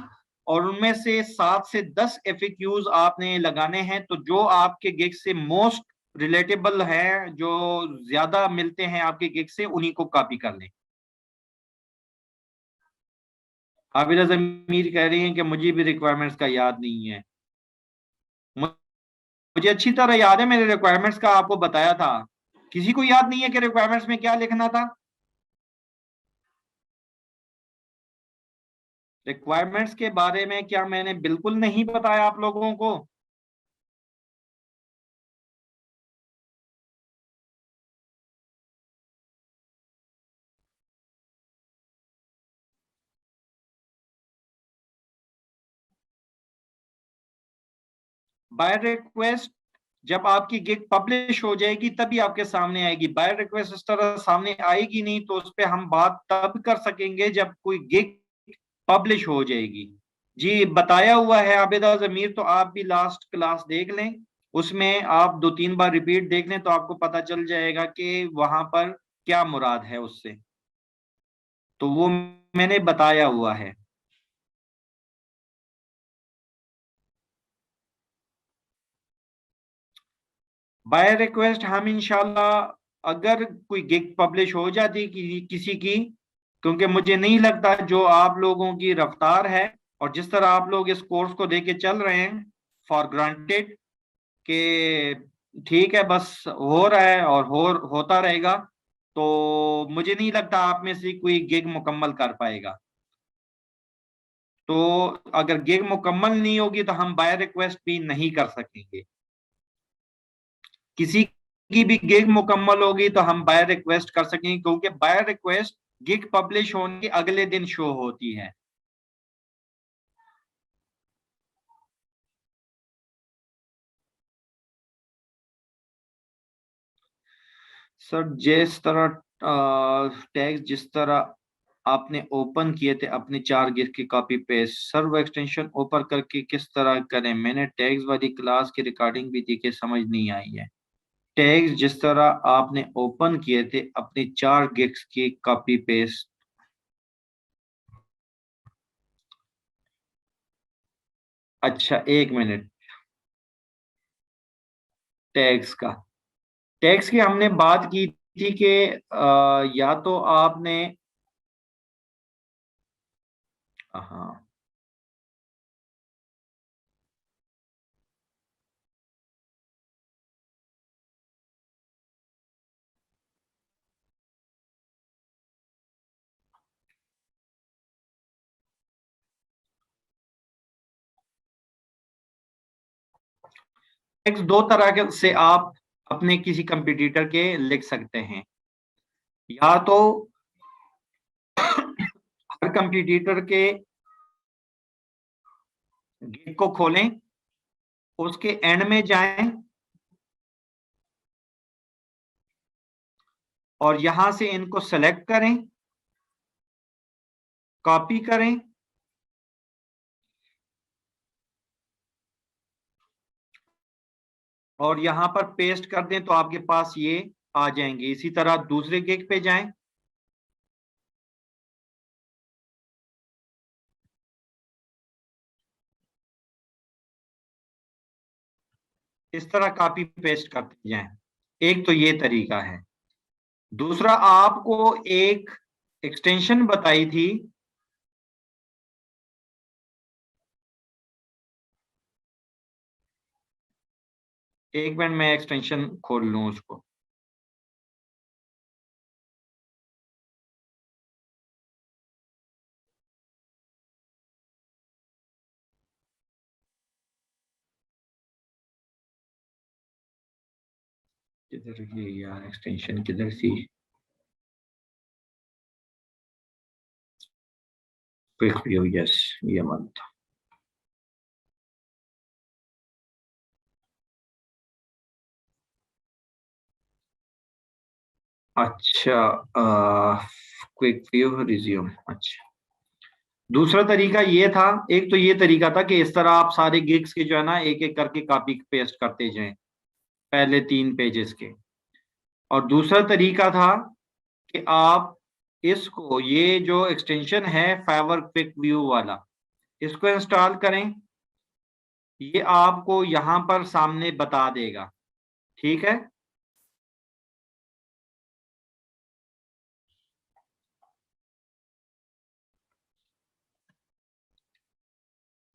C: और उनमें से 7 से 10 एफएक्यूज आपने लगाने हैं, तो जो आपके गिग से मोस्ट रिलेटेबल है, जो ज्यादा मिलते हैं आपके गिग से, उन्हीं को कॉपी कर लें। हाफिजा जमीर कह रही हैं कि मुझे भी रिक्वायरमेंट्स का याद नहीं है। मुझे अच्छी तरह याद है, मैंने रिक्वायरमेंट्स का आपको बताया था। किसी को याद नहीं है कि रिक्वायरमेंट्स में क्या लिखना था? रिक्वायरमेंट्स के बारे में क्या मैंने बिल्कुल नहीं बताया आप लोगों को? बाय रिक्वेस्ट जब आपकी गिग पब्लिश हो जाएगी तभी आपके सामने आएगी। बाय रिक्वेस्ट इस तरह सामने आएगी नहीं, तो उस पर हम बात तब कर सकेंगे जब कोई गिग पब्लिश हो जाएगी। जी बताया हुआ है आबिदा जमीर, तो आप भी लास्ट क्लास देख लें, उसमें आप 2-3 बार रिपीट देख लें तो आपको पता चल जाएगा कि वहां पर क्या मुराद है उससे, तो वो मैंने बताया हुआ है। बाय रिक्वेस्ट हम इंशाल्लाह अगर कोई गिग पब्लिश हो जाती किसी की, क्योंकि मुझे नहीं लगता जो आप लोगों की रफ्तार है और जिस तरह आप लोग इस कोर्स को लेके चल रहे हैं फॉर ग्रांटेड कि ठीक है बस हो रहा है और होता रहेगा, तो मुझे नहीं लगता आप में से कोई गिग मुकम्मल कर पाएगा। तो अगर गिग मुकम्मल नहीं होगी तो हम बाय रिक्वेस्ट भी नहीं कर सकेंगे। किसी की भी गिग मुकम्मल होगी तो हम बाय रिक्वेस्ट कर सकेंगे, क्योंकि बाय रिक्वेस्ट गिग पब्लिश होने के अगले दिन शो होती है। सर जिस तरह टैग्स जिस तरह आपने ओपन किए थे अपने 4 गिग की कॉपी पेस्ट, सर वो एक्सटेंशन ओपन करके किस तरह करें? मैंने टैग्स वाली क्लास की रिकॉर्डिंग भी दी कि समझ नहीं आई है। टैग्स जिस तरह आपने ओपन किए थे अपनी 4 गिग्स की कॉपी पेस्ट, अच्छा 1 मिनट। टैग्स की हमने बात की थी कि या तो आपने, हाँ टैग्स 2 तरह के से आप अपने किसी कंपटीटर के लिख सकते हैं। या तो हर कंपटीटर के गिग को खोलें, उसके एंड में जाएं और यहां से इनको सेलेक्ट करें, कॉपी करें और यहां पर पेस्ट कर दें तो आपके पास ये आ जाएंगे। इसी तरह दूसरे गिग पे जाएं, इस तरह कॉपी पेस्ट करते जाएं। एक तो ये तरीका है। दूसरा आपको एक एक्सटेंशन बताई थी, एक मिनट मैं एक्सटेंशन खोल लूं उसको। किधर ये यार एक्सटेंशन किधर सी? क्विक व्यू, यस ये मत। अच्छा क्विक व्यू रिज्यूम, अच्छा दूसरा तरीका ये था। एक तो ये तरीका था कि इस तरह आप सारे गिग्स के जो है ना एक एक करके कॉपी पेस्ट करते जाएं पहले 3 पेजेस के। और दूसरा तरीका था कि आप इसको, ये जो एक्सटेंशन है फाइवर क्विक व्यू वाला, इसको इंस्टॉल करें। ये आपको यहां पर सामने बता देगा, ठीक है।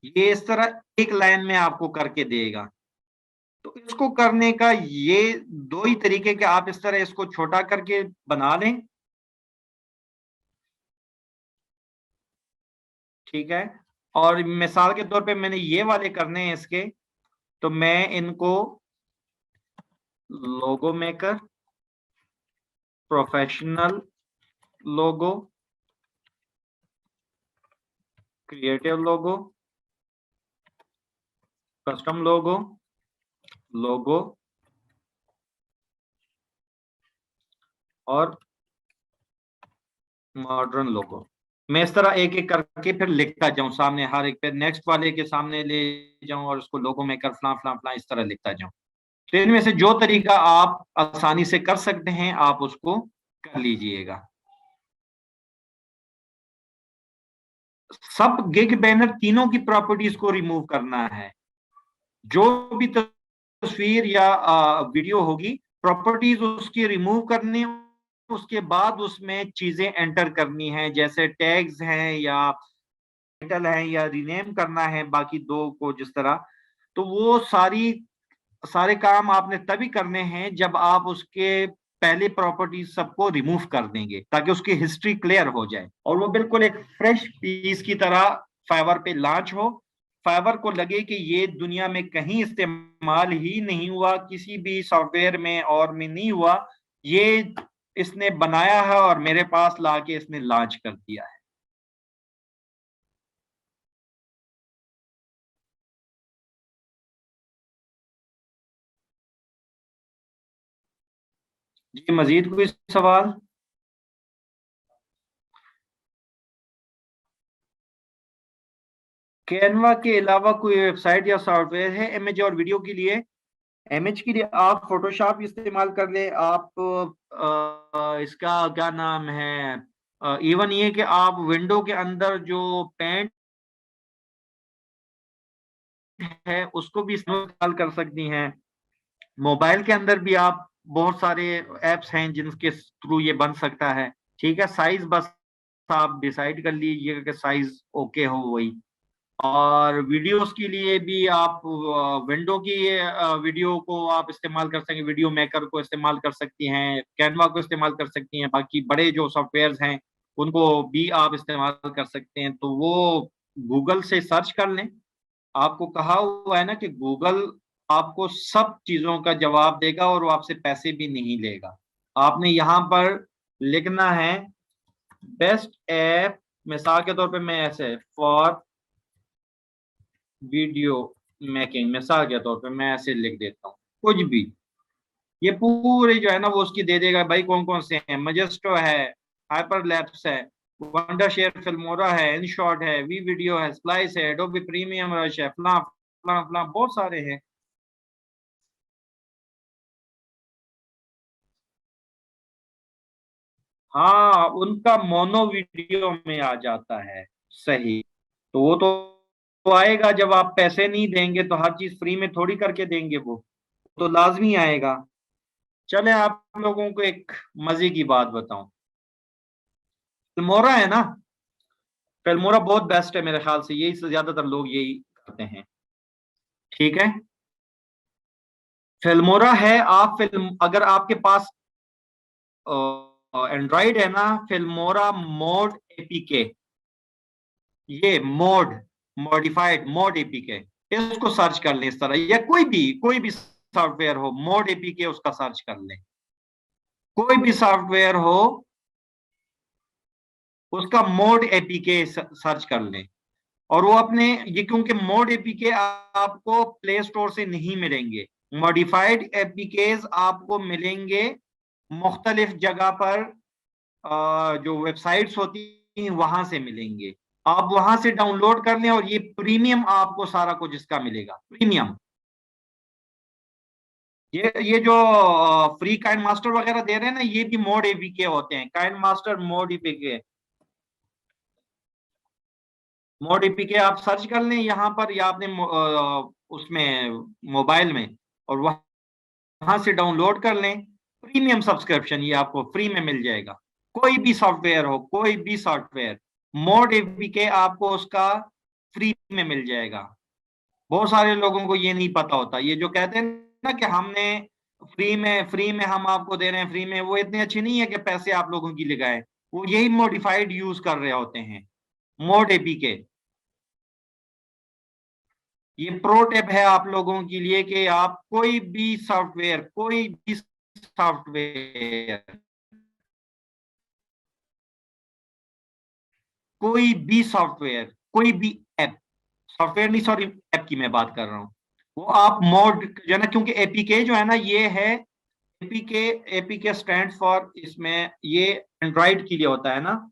C: ये इस तरह एक लाइन में आपको करके देगा। तो इसको करने का ये 2 ही तरीके के, आप इस तरह इसको छोटा करके बना लें, ठीक है। और मिसाल के तौर पे मैंने ये वाले करने हैं इसके, तो मैं इनको लोगो मेकर, प्रोफेशनल लोगो, क्रिएटिव लोगो, कस्टम लोगो लोगो और मॉडर्न लोगो। मैं इस तरह एक एक करके फिर लिखता जाऊं सामने, हर एक पे नेक्स्ट वाले के सामने ले जाऊं और उसको लोगो मेकर फला फला फला इस तरह लिखता जाऊं। तो इनमें से जो तरीका आप आसानी से कर सकते हैं आप उसको कर लीजिएगा। सब गिग बैनर तीनों की प्रॉपर्टीज को रिमूव करना है। जो भी तस्वीर या वीडियो होगी, प्रॉपर्टीज उसकी रिमूव करनी, उसके बाद उसमें चीजें एंटर करनी है, जैसे टैग्स हैं या टाइटल है या रीनेम करना है बाकी दो को जिस तरह। तो वो सारे काम आपने तभी करने हैं जब आप उसके पहले प्रॉपर्टीज सबको रिमूव कर देंगे, ताकि उसकी हिस्ट्री क्लियर हो जाए और वो बिल्कुल एक फ्रेश पीस की तरह फाइवर पे लॉन्च हो। फाइवर को लगे कि ये दुनिया में कहीं इस्तेमाल ही नहीं हुआ, किसी भी सॉफ्टवेयर में और में नहीं हुआ, ये इसने बनाया है और मेरे पास लाके इसने लॉन्च कर दिया है। जी, मजीद कोई सवाल? कैनवा के अलावा कोई वेबसाइट या सॉफ्टवेयर है इमेज और वीडियो के लिए? इमेज के लिए आप फोटोशॉप इस्तेमाल कर ले। आप इसका क्या नाम है, इवन ये कि आप विंडो के अंदर जो पेंट है उसको भी इस्तेमाल कर सकती हैं। मोबाइल के अंदर भी आप बहुत सारे एप्स हैं जिनके थ्रू ये बन सकता है। ठीक है, साइज बस आप डिसाइड कर लीजिएगा कि साइज ओके हो वही। और वीडियोस के लिए भी आप विंडो की वीडियो को आप इस्तेमाल कर सकते हैं, वीडियो मेकर को इस्तेमाल कर सकती हैं, कैनवा को इस्तेमाल कर सकती हैं, बाकी बड़े जो सॉफ्टवेयर्स हैं उनको भी आप इस्तेमाल कर सकते हैं। तो वो गूगल से सर्च कर लें। आपको कहा हुआ है ना कि गूगल आपको सब चीजों का जवाब देगा और वो आपसे पैसे भी नहीं लेगा। आपने यहाँ पर लिखना है बेस्ट ऐप, मिसाल के तौर पे मैं ऐसे फॉर वीडियो मेकिंग, मिसाल के तौर पे मैं ऐसे लिख देता हूँ कुछ भी, ये पूरे जो है ना वो उसकी दे देगा भाई कौन कौन से हैं। मजेस्टो है, हाइपरलैप्स है, वंडर शेयर फिल्मोरा है, इनशॉट है, वी वीडियो है, स्प्लाइस है, एडोबी प्रीमियम रश है, फला फला फला बहुत सारे हैं। हाँ, उनका मोनो वीडियो में आ जाता है। सही। तो वो तो आएगा जब आप पैसे नहीं देंगे, तो हर चीज फ्री में थोड़ी करके देंगे, वो तो लाजमी आएगा। चले आप लोगों को एक मजे की बात बताऊं। फिल्मोरा है ना, फिल्मोरा बहुत बेस्ट है मेरे ख्याल से, यही से ज्यादातर लोग यही करते हैं। ठीक है, फिल्मोरा है। आप फिल्म अगर आपके पास एंड्रॉइड है ना, फिल्मोरा मोड एपीके, ये मोड मॉडिफाइड मोड एपीके, इसको सर्च कर लें इस तरह, या कोई भी सॉफ्टवेयर हो मोड एपीके उसका सर्च कर लें। कोई भी सॉफ्टवेयर हो उसका मोड एपीके सर्च कर लें। और वो अपने ये, क्योंकि मोड एपीके आपको प्ले स्टोर से नहीं मिलेंगे, मॉडिफाइड एपीकेज आपको मिलेंगे मुख्तलिफ जगह पर, जो वेबसाइट्स होती हैं वहां से मिलेंगे। आप वहां से डाउनलोड कर लें और ये प्रीमियम आपको सारा कुछ इसका मिलेगा, प्रीमियम। ये जो फ्री काइंड मास्टर वगैरह दे रहे हैं ना, ये भी मोड एपीके होते हैं, kind master mod APK. Mod APK आप सर्च कर लें यहाँ पर या आपने उसमें मोबाइल में, और वहां से डाउनलोड कर लें। प्रीमियम सब्सक्रिप्शन ये आपको फ्री में मिल जाएगा। कोई भी सॉफ्टवेयर हो, कोई भी सॉफ्टवेयर, मोड एपीके आपको उसका फ्री में मिल जाएगा। बहुत सारे लोगों को ये नहीं पता होता, ये जो कहते हैं ना कि हमने फ्री में हम आपको दे रहे हैं, फ्री में, वो इतने अच्छे नहीं है कि पैसे आप लोगों की लगाए। वो यही मॉडिफाइड यूज कर रहे होते हैं, मोड एपीके। ये प्रो टिप है आप लोगों के लिए कि आप सॉफ्टवेयर कोई भी सॉफ्टवेयर, कोई भी ऐप, सॉफ्टवेयर नहीं सॉरी, ऐप की मैं बात कर रहा हूं, वो आप मोड जो है ना, क्योंकि एपीके जो है ना ये है, एपीके, एपीके स्टैंड फॉर, इसमें ये एंड्रॉइड के लिए होता है ना,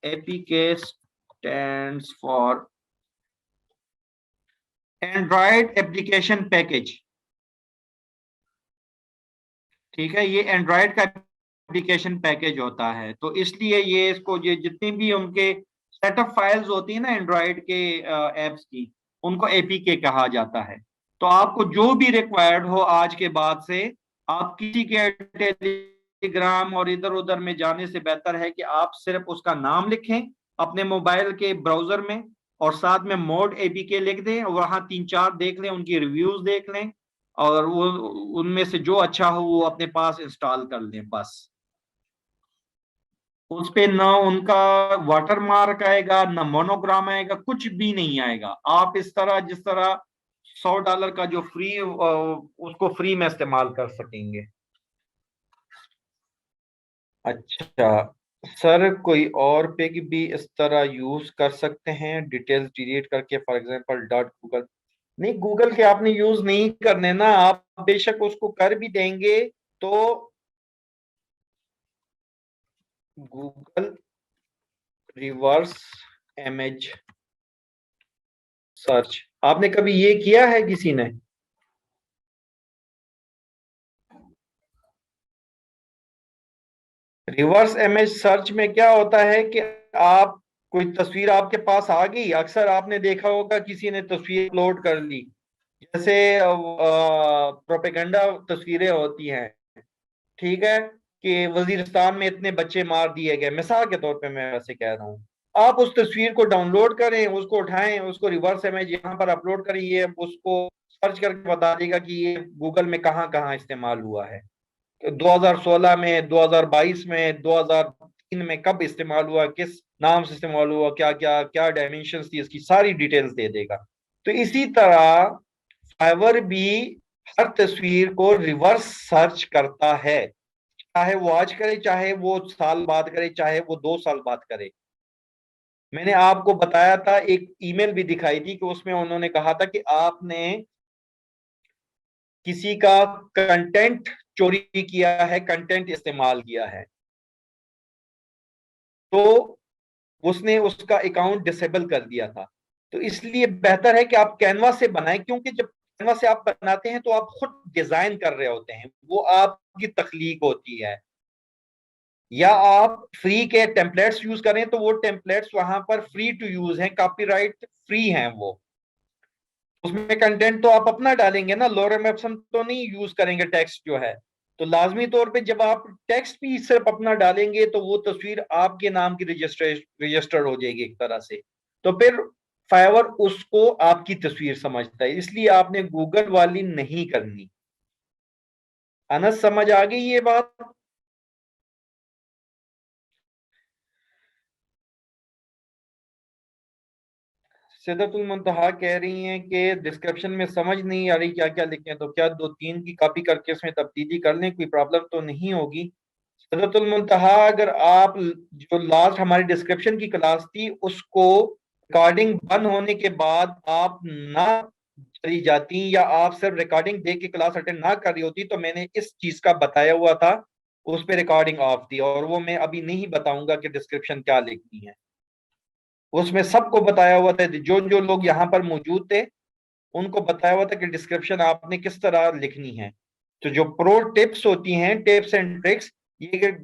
C: APK stands for Android application package, ठीक है, ये एंड्रॉइड का एप्लीकेशन पैकेज होता है। तो इसलिए ये इसको, ये जितनी भी उनके सेटअप फाइल्स होती है ना एंड्रॉइड के एप्स की, उनको एपीके कहा जाता है। तो आपको जो भी रिक्वायर्ड हो आज के बाद से, आप किसी के टेलीग्राम और इधर उधर में जाने से बेहतर है कि आप सिर्फ उसका नाम लिखें अपने मोबाइल के ब्राउजर में, और साथ में मोड एपीके लिख दें, वहां 3-4 देख लें, उनकी रिव्यूज देख लें, और वो उनमें से जो अच्छा हो वो अपने पास इंस्टॉल कर लें बस। उस पे ना उनका वाटर मार्क आएगा, ना मोनोग्राम आएगा, कुछ भी नहीं आएगा। आप इस तरह, जिस तरह $100 का जो फ्री, उसको फ्री में इस्तेमाल कर सकेंगे। अच्छा सर, कोई और पिग भी इस तरह यूज कर सकते हैं, डिटेल्स डिलीट करके, फॉर एग्जांपल डॉट गूगल? नहीं, गूगल के आपने यूज नहीं करने ना, आप बेशक उसको कर भी देंगे तो गूगल रिवर्स इमेज सर्च, आपने कभी ये किया है किसी ने? रिवर्स इमेज सर्च में क्या होता है कि आप, कोई तस्वीर आपके पास आ गई, अक्सर आपने देखा होगा किसी ने तस्वीर अपलोड कर ली, जैसे प्रोपेगेंडा तस्वीरें होती हैं, ठीक है, कि वजीरिस्तान में इतने बच्चे मार दिए गए, मिसाल के तौर पे मैं वैसे कह रहा हूँ। आप उस तस्वीर को डाउनलोड करें, उसको उठाएं, उसको रिवर्स इमेज यहाँ पर अपलोड करें, ये उसको सर्च करके बता देगा कि ये गूगल में कहाँ कहाँ इस्तेमाल हुआ है, 2016 में, 2022 में, 2003 में कब इस्तेमाल हुआ, किस नाम से इस्तेमाल हुआ, क्या क्या क्या डायमेंशंस थी, इसकी सारी डिटेल्स दे देगा। तो इसी तरह फाइवर भी हर तस्वीर को रिवर्स सर्च करता है, चाहे वो आज करे, चाहे वो साल बाद करे, चाहे वो 2 साल बाद करे। मैंने आपको बताया था, एक ईमेल भी दिखाई थी कि उसमें उन्होंने कहा था कि आपने किसी का कंटेंट चोरी किया है, कंटेंट इस्तेमाल किया है, तो उसने उसका अकाउंट डिसेबल कर दिया था। तो इसलिए बेहतर है कि आप कैनवा से बनाएं, क्योंकि जब कैनवा से आप बनाते हैं तो आप खुद डिजाइन कर रहे होते हैं, वो आपकी तख्लीक होती है। या आप फ्री के टेम्पलेट्स यूज करें तो वो टेम्पलेट्स वहां पर फ्री टू यूज हैं, कॉपीराइट फ्री हैं वो, उसमें कंटेंट तो आप अपना डालेंगे ना, लोरेम एप्सन तो नहीं यूज करेंगे टेक्स्ट जो है। तो लाजमी तौर पे जब आप टेक्स्ट भी सिर्फ अपना डालेंगे तो वो तस्वीर आपके नाम की रजिस्टर्ड हो जाएगी एक तरह से। तो फिर फाइवर उसको आपकी तस्वीर समझता है, इसलिए आपने गूगल वाली नहीं करनी। अनस, समझ आ गई ये बात? सिदरतुल मुंतहा कह रही हैं कि डिस्क्रिप्शन में समझ नहीं आ रही क्या क्या लिखें, तो क्या 2-3 की कॉपी करके इसमें तब्दीली कर लें, कोई प्रॉब्लम तो नहीं होगी? सिदरतुल मुंतहा, अगर आप जो लास्ट हमारी डिस्क्रिप्शन की क्लास थी उसको रिकॉर्डिंग बंद होने के बाद आप ना चली जाती, या आप सिर्फ रिकॉर्डिंग देख के क्लास अटेंड ना कर रही होती, तो मैंने इस चीज का बताया हुआ था, उस पर रिकॉर्डिंग ऑफ थी, और वो मैं अभी नहीं बताऊंगा कि डिस्क्रिप्शन क्या लिखनी है। उसमें सबको बताया हुआ था, जो जो लोग यहाँ पर मौजूद थे उनको बताया हुआ था कि डिस्क्रिप्शन आपने किस तरह लिखनी है। तो जो प्रो टिप्स होती हैं, टिप्स एंड ट्रिक्स, ये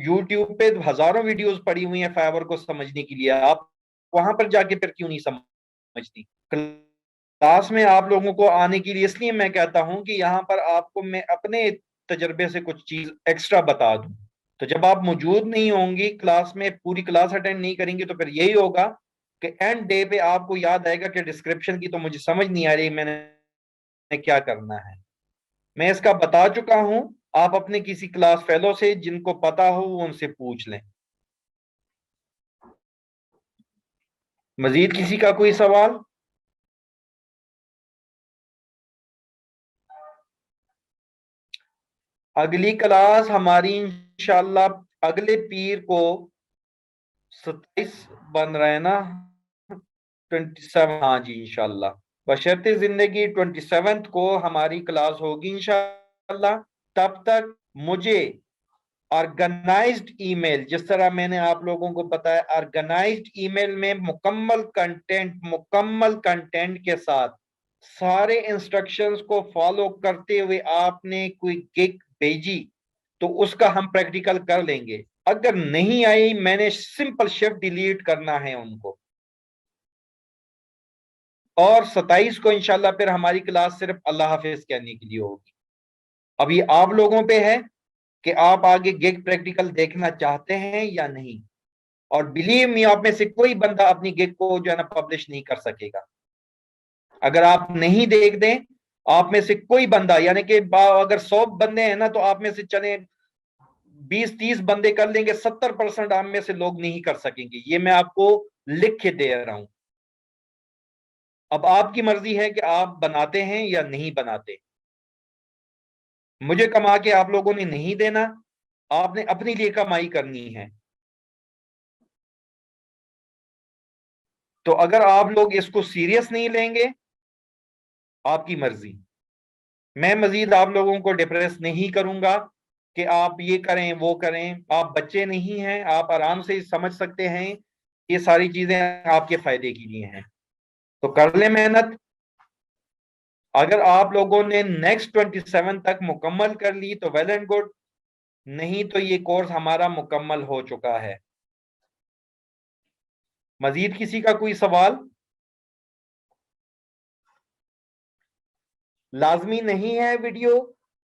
C: यूट्यूब पे हजारों वीडियोस पड़ी हुई हैं फाइवर को समझने के लिए, आप वहां पर जाके फिर क्यों नहीं समझती? क्लास में आप लोगों को आने के लिए इसलिए मैं कहता हूं कि यहाँ पर आपको मैं अपने तजर्बे से कुछ चीज एक्स्ट्रा बता दूं। तो जब आप मौजूद नहीं होंगी क्लास में, पूरी क्लास अटेंड नहीं करेंगे, तो फिर यही होगा कि एंड डे पे आपको याद आएगा कि डिस्क्रिप्शन की तो मुझे समझ नहीं आ रही, मैंने क्या करना है। मैं इसका बता चुका हूं, आप अपने किसी क्लास फेलो से जिनको पता हो वो उनसे पूछ लें। मजीद किसी का कोई सवाल? अगली क्लास हमारी इंशाल्लाह अगले पीर को 27 बन रहा है ना, 27, हाँ जी इंशाल्लाह।
A: बशर्ते जिंदगी 27 को हमारी क्लास होगी इंशाअल्लाह। तब तक मुझे ऑर्गेनाइज्ड ईमेल, जिस तरह मैंने आप लोगों को बताया, ऑर्गेनाइज्ड ईमेल में मुकम्मल कंटेंट के साथ सारे इंस्ट्रक्शंस को फॉलो करते हुए आपने कोई गिग भेजी तो उसका हम प्रैक्टिकल कर लेंगे। अगर नहीं आई, मैंने सिंपल शिफ्ट डिलीट करना है उनको। और 27 को इंशाल्लाह फिर हमारी क्लास सिर्फ अल्लाह हाफिज कहने के लिए होगी। अब ये आप लोगों पे है कि आप आगे गिग प्रैक्टिकल देखना चाहते हैं या नहीं। और बिलीव मी, आप में से कोई बंदा अपनी गिग को जो है ना पब्लिश नहीं कर सकेगा अगर आप नहीं देख दें। आप में से कोई बंदा, यानी कि अगर 100 बंदे हैं ना, तो आप में से चले 20-30 बंदे कर लेंगे, 70% आप में से लोग नहीं कर सकेंगे। ये मैं आपको लिख के दे रहा हूं। अब आपकी मर्जी है कि आप बनाते हैं या नहीं बनाते। मुझे कमा के आप लोगों ने नहीं देना, आपने अपने लिए कमाई करनी है। तो अगर आप लोग इसको सीरियस नहीं लेंगे, आपकी मर्जी। मैं मजीद आप लोगों को डिप्रेस नहीं करूंगा कि आप ये करें वो करें। आप बच्चे नहीं हैं, आप आराम से समझ सकते हैं ये सारी चीजें आपके फायदे के लिए हैं। तो कर ले मेहनत। अगर आप लोगों ने नेक्स्ट 27 तक मुकम्मल कर ली तो वेल एंड गुड, नहीं तो ये कोर्स हमारा मुकम्मल हो चुका है। मजीद किसी का कोई सवाल? लाजमी नहीं है वीडियो,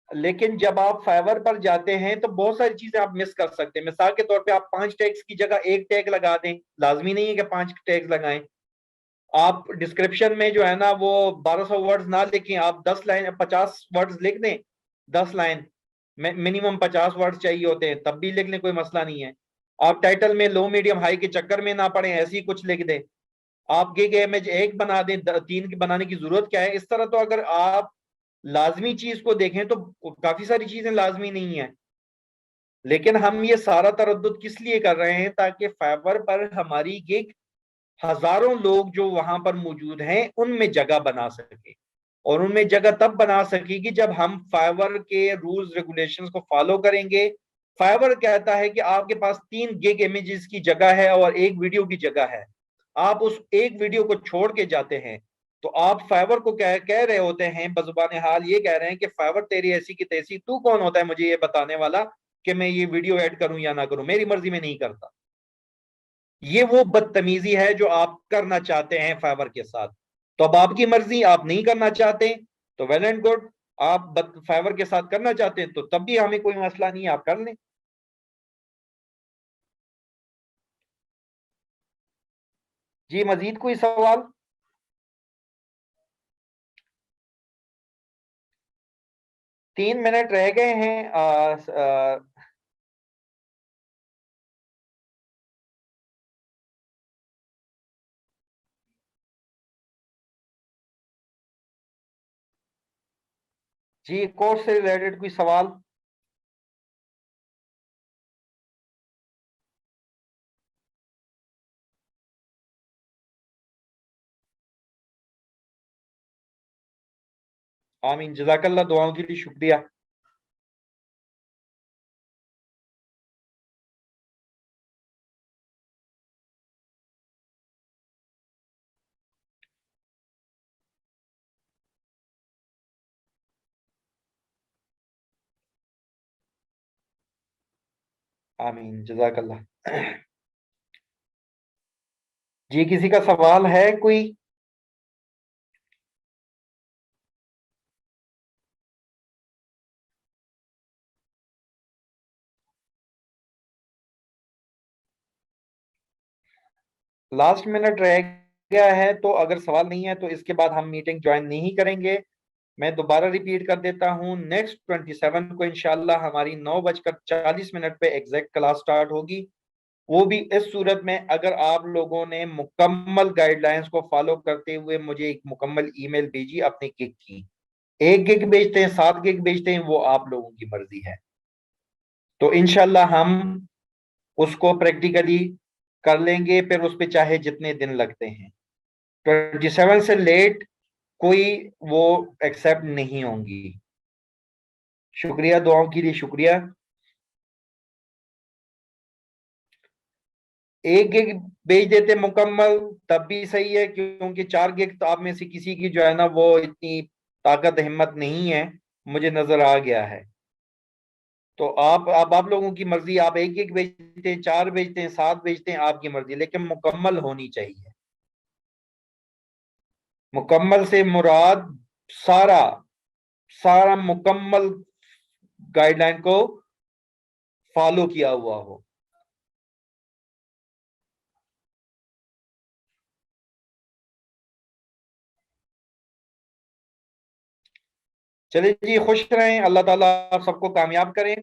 A: लेकिन जब आप फाइवर पर जाते हैं तो बहुत सारी चीजें आप मिस कर सकते हैं। मिसाल के तौर पे आप 5 टैग्स की जगह 1 टैग लगा दें, लाजमी नहीं है कि 5 टैग्स लगाएं। आप डिस्क्रिप्शन में जो है ना वो 1200 वर्ड्स ना लिखें, आप 10 लाइन 50 वर्ड्स लिख दें। 10 लाइन मिनिमम 50 वर्ड्स चाहिए होते हैं, तब भी लिख लें, कोई मसला नहीं है। आप टाइटल में लो मीडियम हाई के चक्कर में ना पड़े, ऐसे ही कुछ लिख दें। आप गिग इमेज 1 बना दें, 3 की बनाने की जरूरत क्या है। इस तरह तो अगर आप लाजमी चीज को देखें तो काफी सारी चीजें लाजमी नहीं है। लेकिन हम ये सारा तरद्दुद किस लिए कर रहे हैं, ताकि फाइवर पर हमारी गिग हजारों लोग जो वहां पर मौजूद हैं उनमें जगह बना सके। और उनमें जगह तब बना सकेगी जब हम फाइवर के रूल्स रेगुलेशंस को फॉलो करेंगे। फाइवर कहता है कि आपके पास 3 गिग इमेजेस की जगह है और 1 वीडियो की जगह है। आप उस 1 वीडियो को छोड़ के जाते हैं तो आप फाइवर को कह रहे होते हैं, बजुबान हाल ये कह रहे हैं कि फाइवर तेरी ऐसी की तैसी, तू कौन होता है मुझे ये बताने वाला कि मैं ये वीडियो ऐड करूं या ना करूं, मेरी मर्जी में नहीं करता। ये वो बदतमीजी है जो आप करना चाहते हैं फाइवर के साथ। तो अब आपकी मर्जी, आप नहीं करना चाहते तो वेल एंड गुड। आप फाइवर के साथ करना चाहते हैं तो तब भी हमें कोई मसला नहीं है, आप कर लें। जी मजीद कोई सवाल? तीन मिनट रह गए हैं। जी कोर्स से रिलेटेड कोई सवाल? आमीन, जज़ाकल्लाह, दुआओं के लिए शुक्रिया। आमीन, जज़ाकल्लाह। जी किसी का सवाल है कोई? लास्ट मिनट रह गया है, तो अगर सवाल नहीं है तो इसके बाद हम मीटिंग ज्वाइन नहीं करेंगे। मैं दोबारा रिपीट कर देता हूँ, नेक्स्ट 27 को इंशाल्लाह हमारी 9:40 पे एग्जैक्ट क्लास स्टार्ट होगी। वो भी इस सूरत में अगर आप लोगों ने मुकम्मल गाइडलाइंस को फॉलो करते हुए मुझे एक मुकम्मल ईमेल भेजी अपने गिग की। 1 गिग भेजते हैं, 7 गिग भेजते हैं, वो आप लोगों की मर्जी है। तो इंशाल्लाह हम उसको प्रैक्टिकली कर लेंगे, फिर उस पर चाहे जितने दिन लगते हैं। 27 से लेट कोई वो एक्सेप्ट नहीं होंगी। शुक्रिया, दुआओं के लिए शुक्रिया। एक गिग भेज देते मुकम्मल तब भी सही है, क्योंकि 4 गिग तो आप में से किसी की जो है ना वो इतनी ताकत हिम्मत नहीं है, मुझे नजर आ गया है। तो आप लोगों की मर्जी, आप 1 गिग भेजते हैं, 4 भेजते हैं, 7 भेजते हैं, आपकी मर्जी, लेकिन मुकम्मल होनी चाहिए। मुकम्मल से मुराद सारा सारा मुकम्मल गाइडलाइन को फॉलो किया हुआ हो। चलिए जी, खुश रहें, अल्लाह ताला आप सबको कामयाब करें।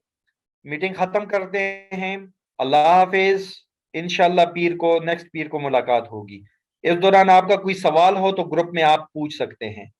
A: मीटिंग खत्म करते हैं। अल्लाह हाफिज। इंशाल्लाह नेक्स्ट पीर को मुलाकात होगी। इस दौरान आपका कोई सवाल हो तो ग्रुप में आप पूछ सकते हैं।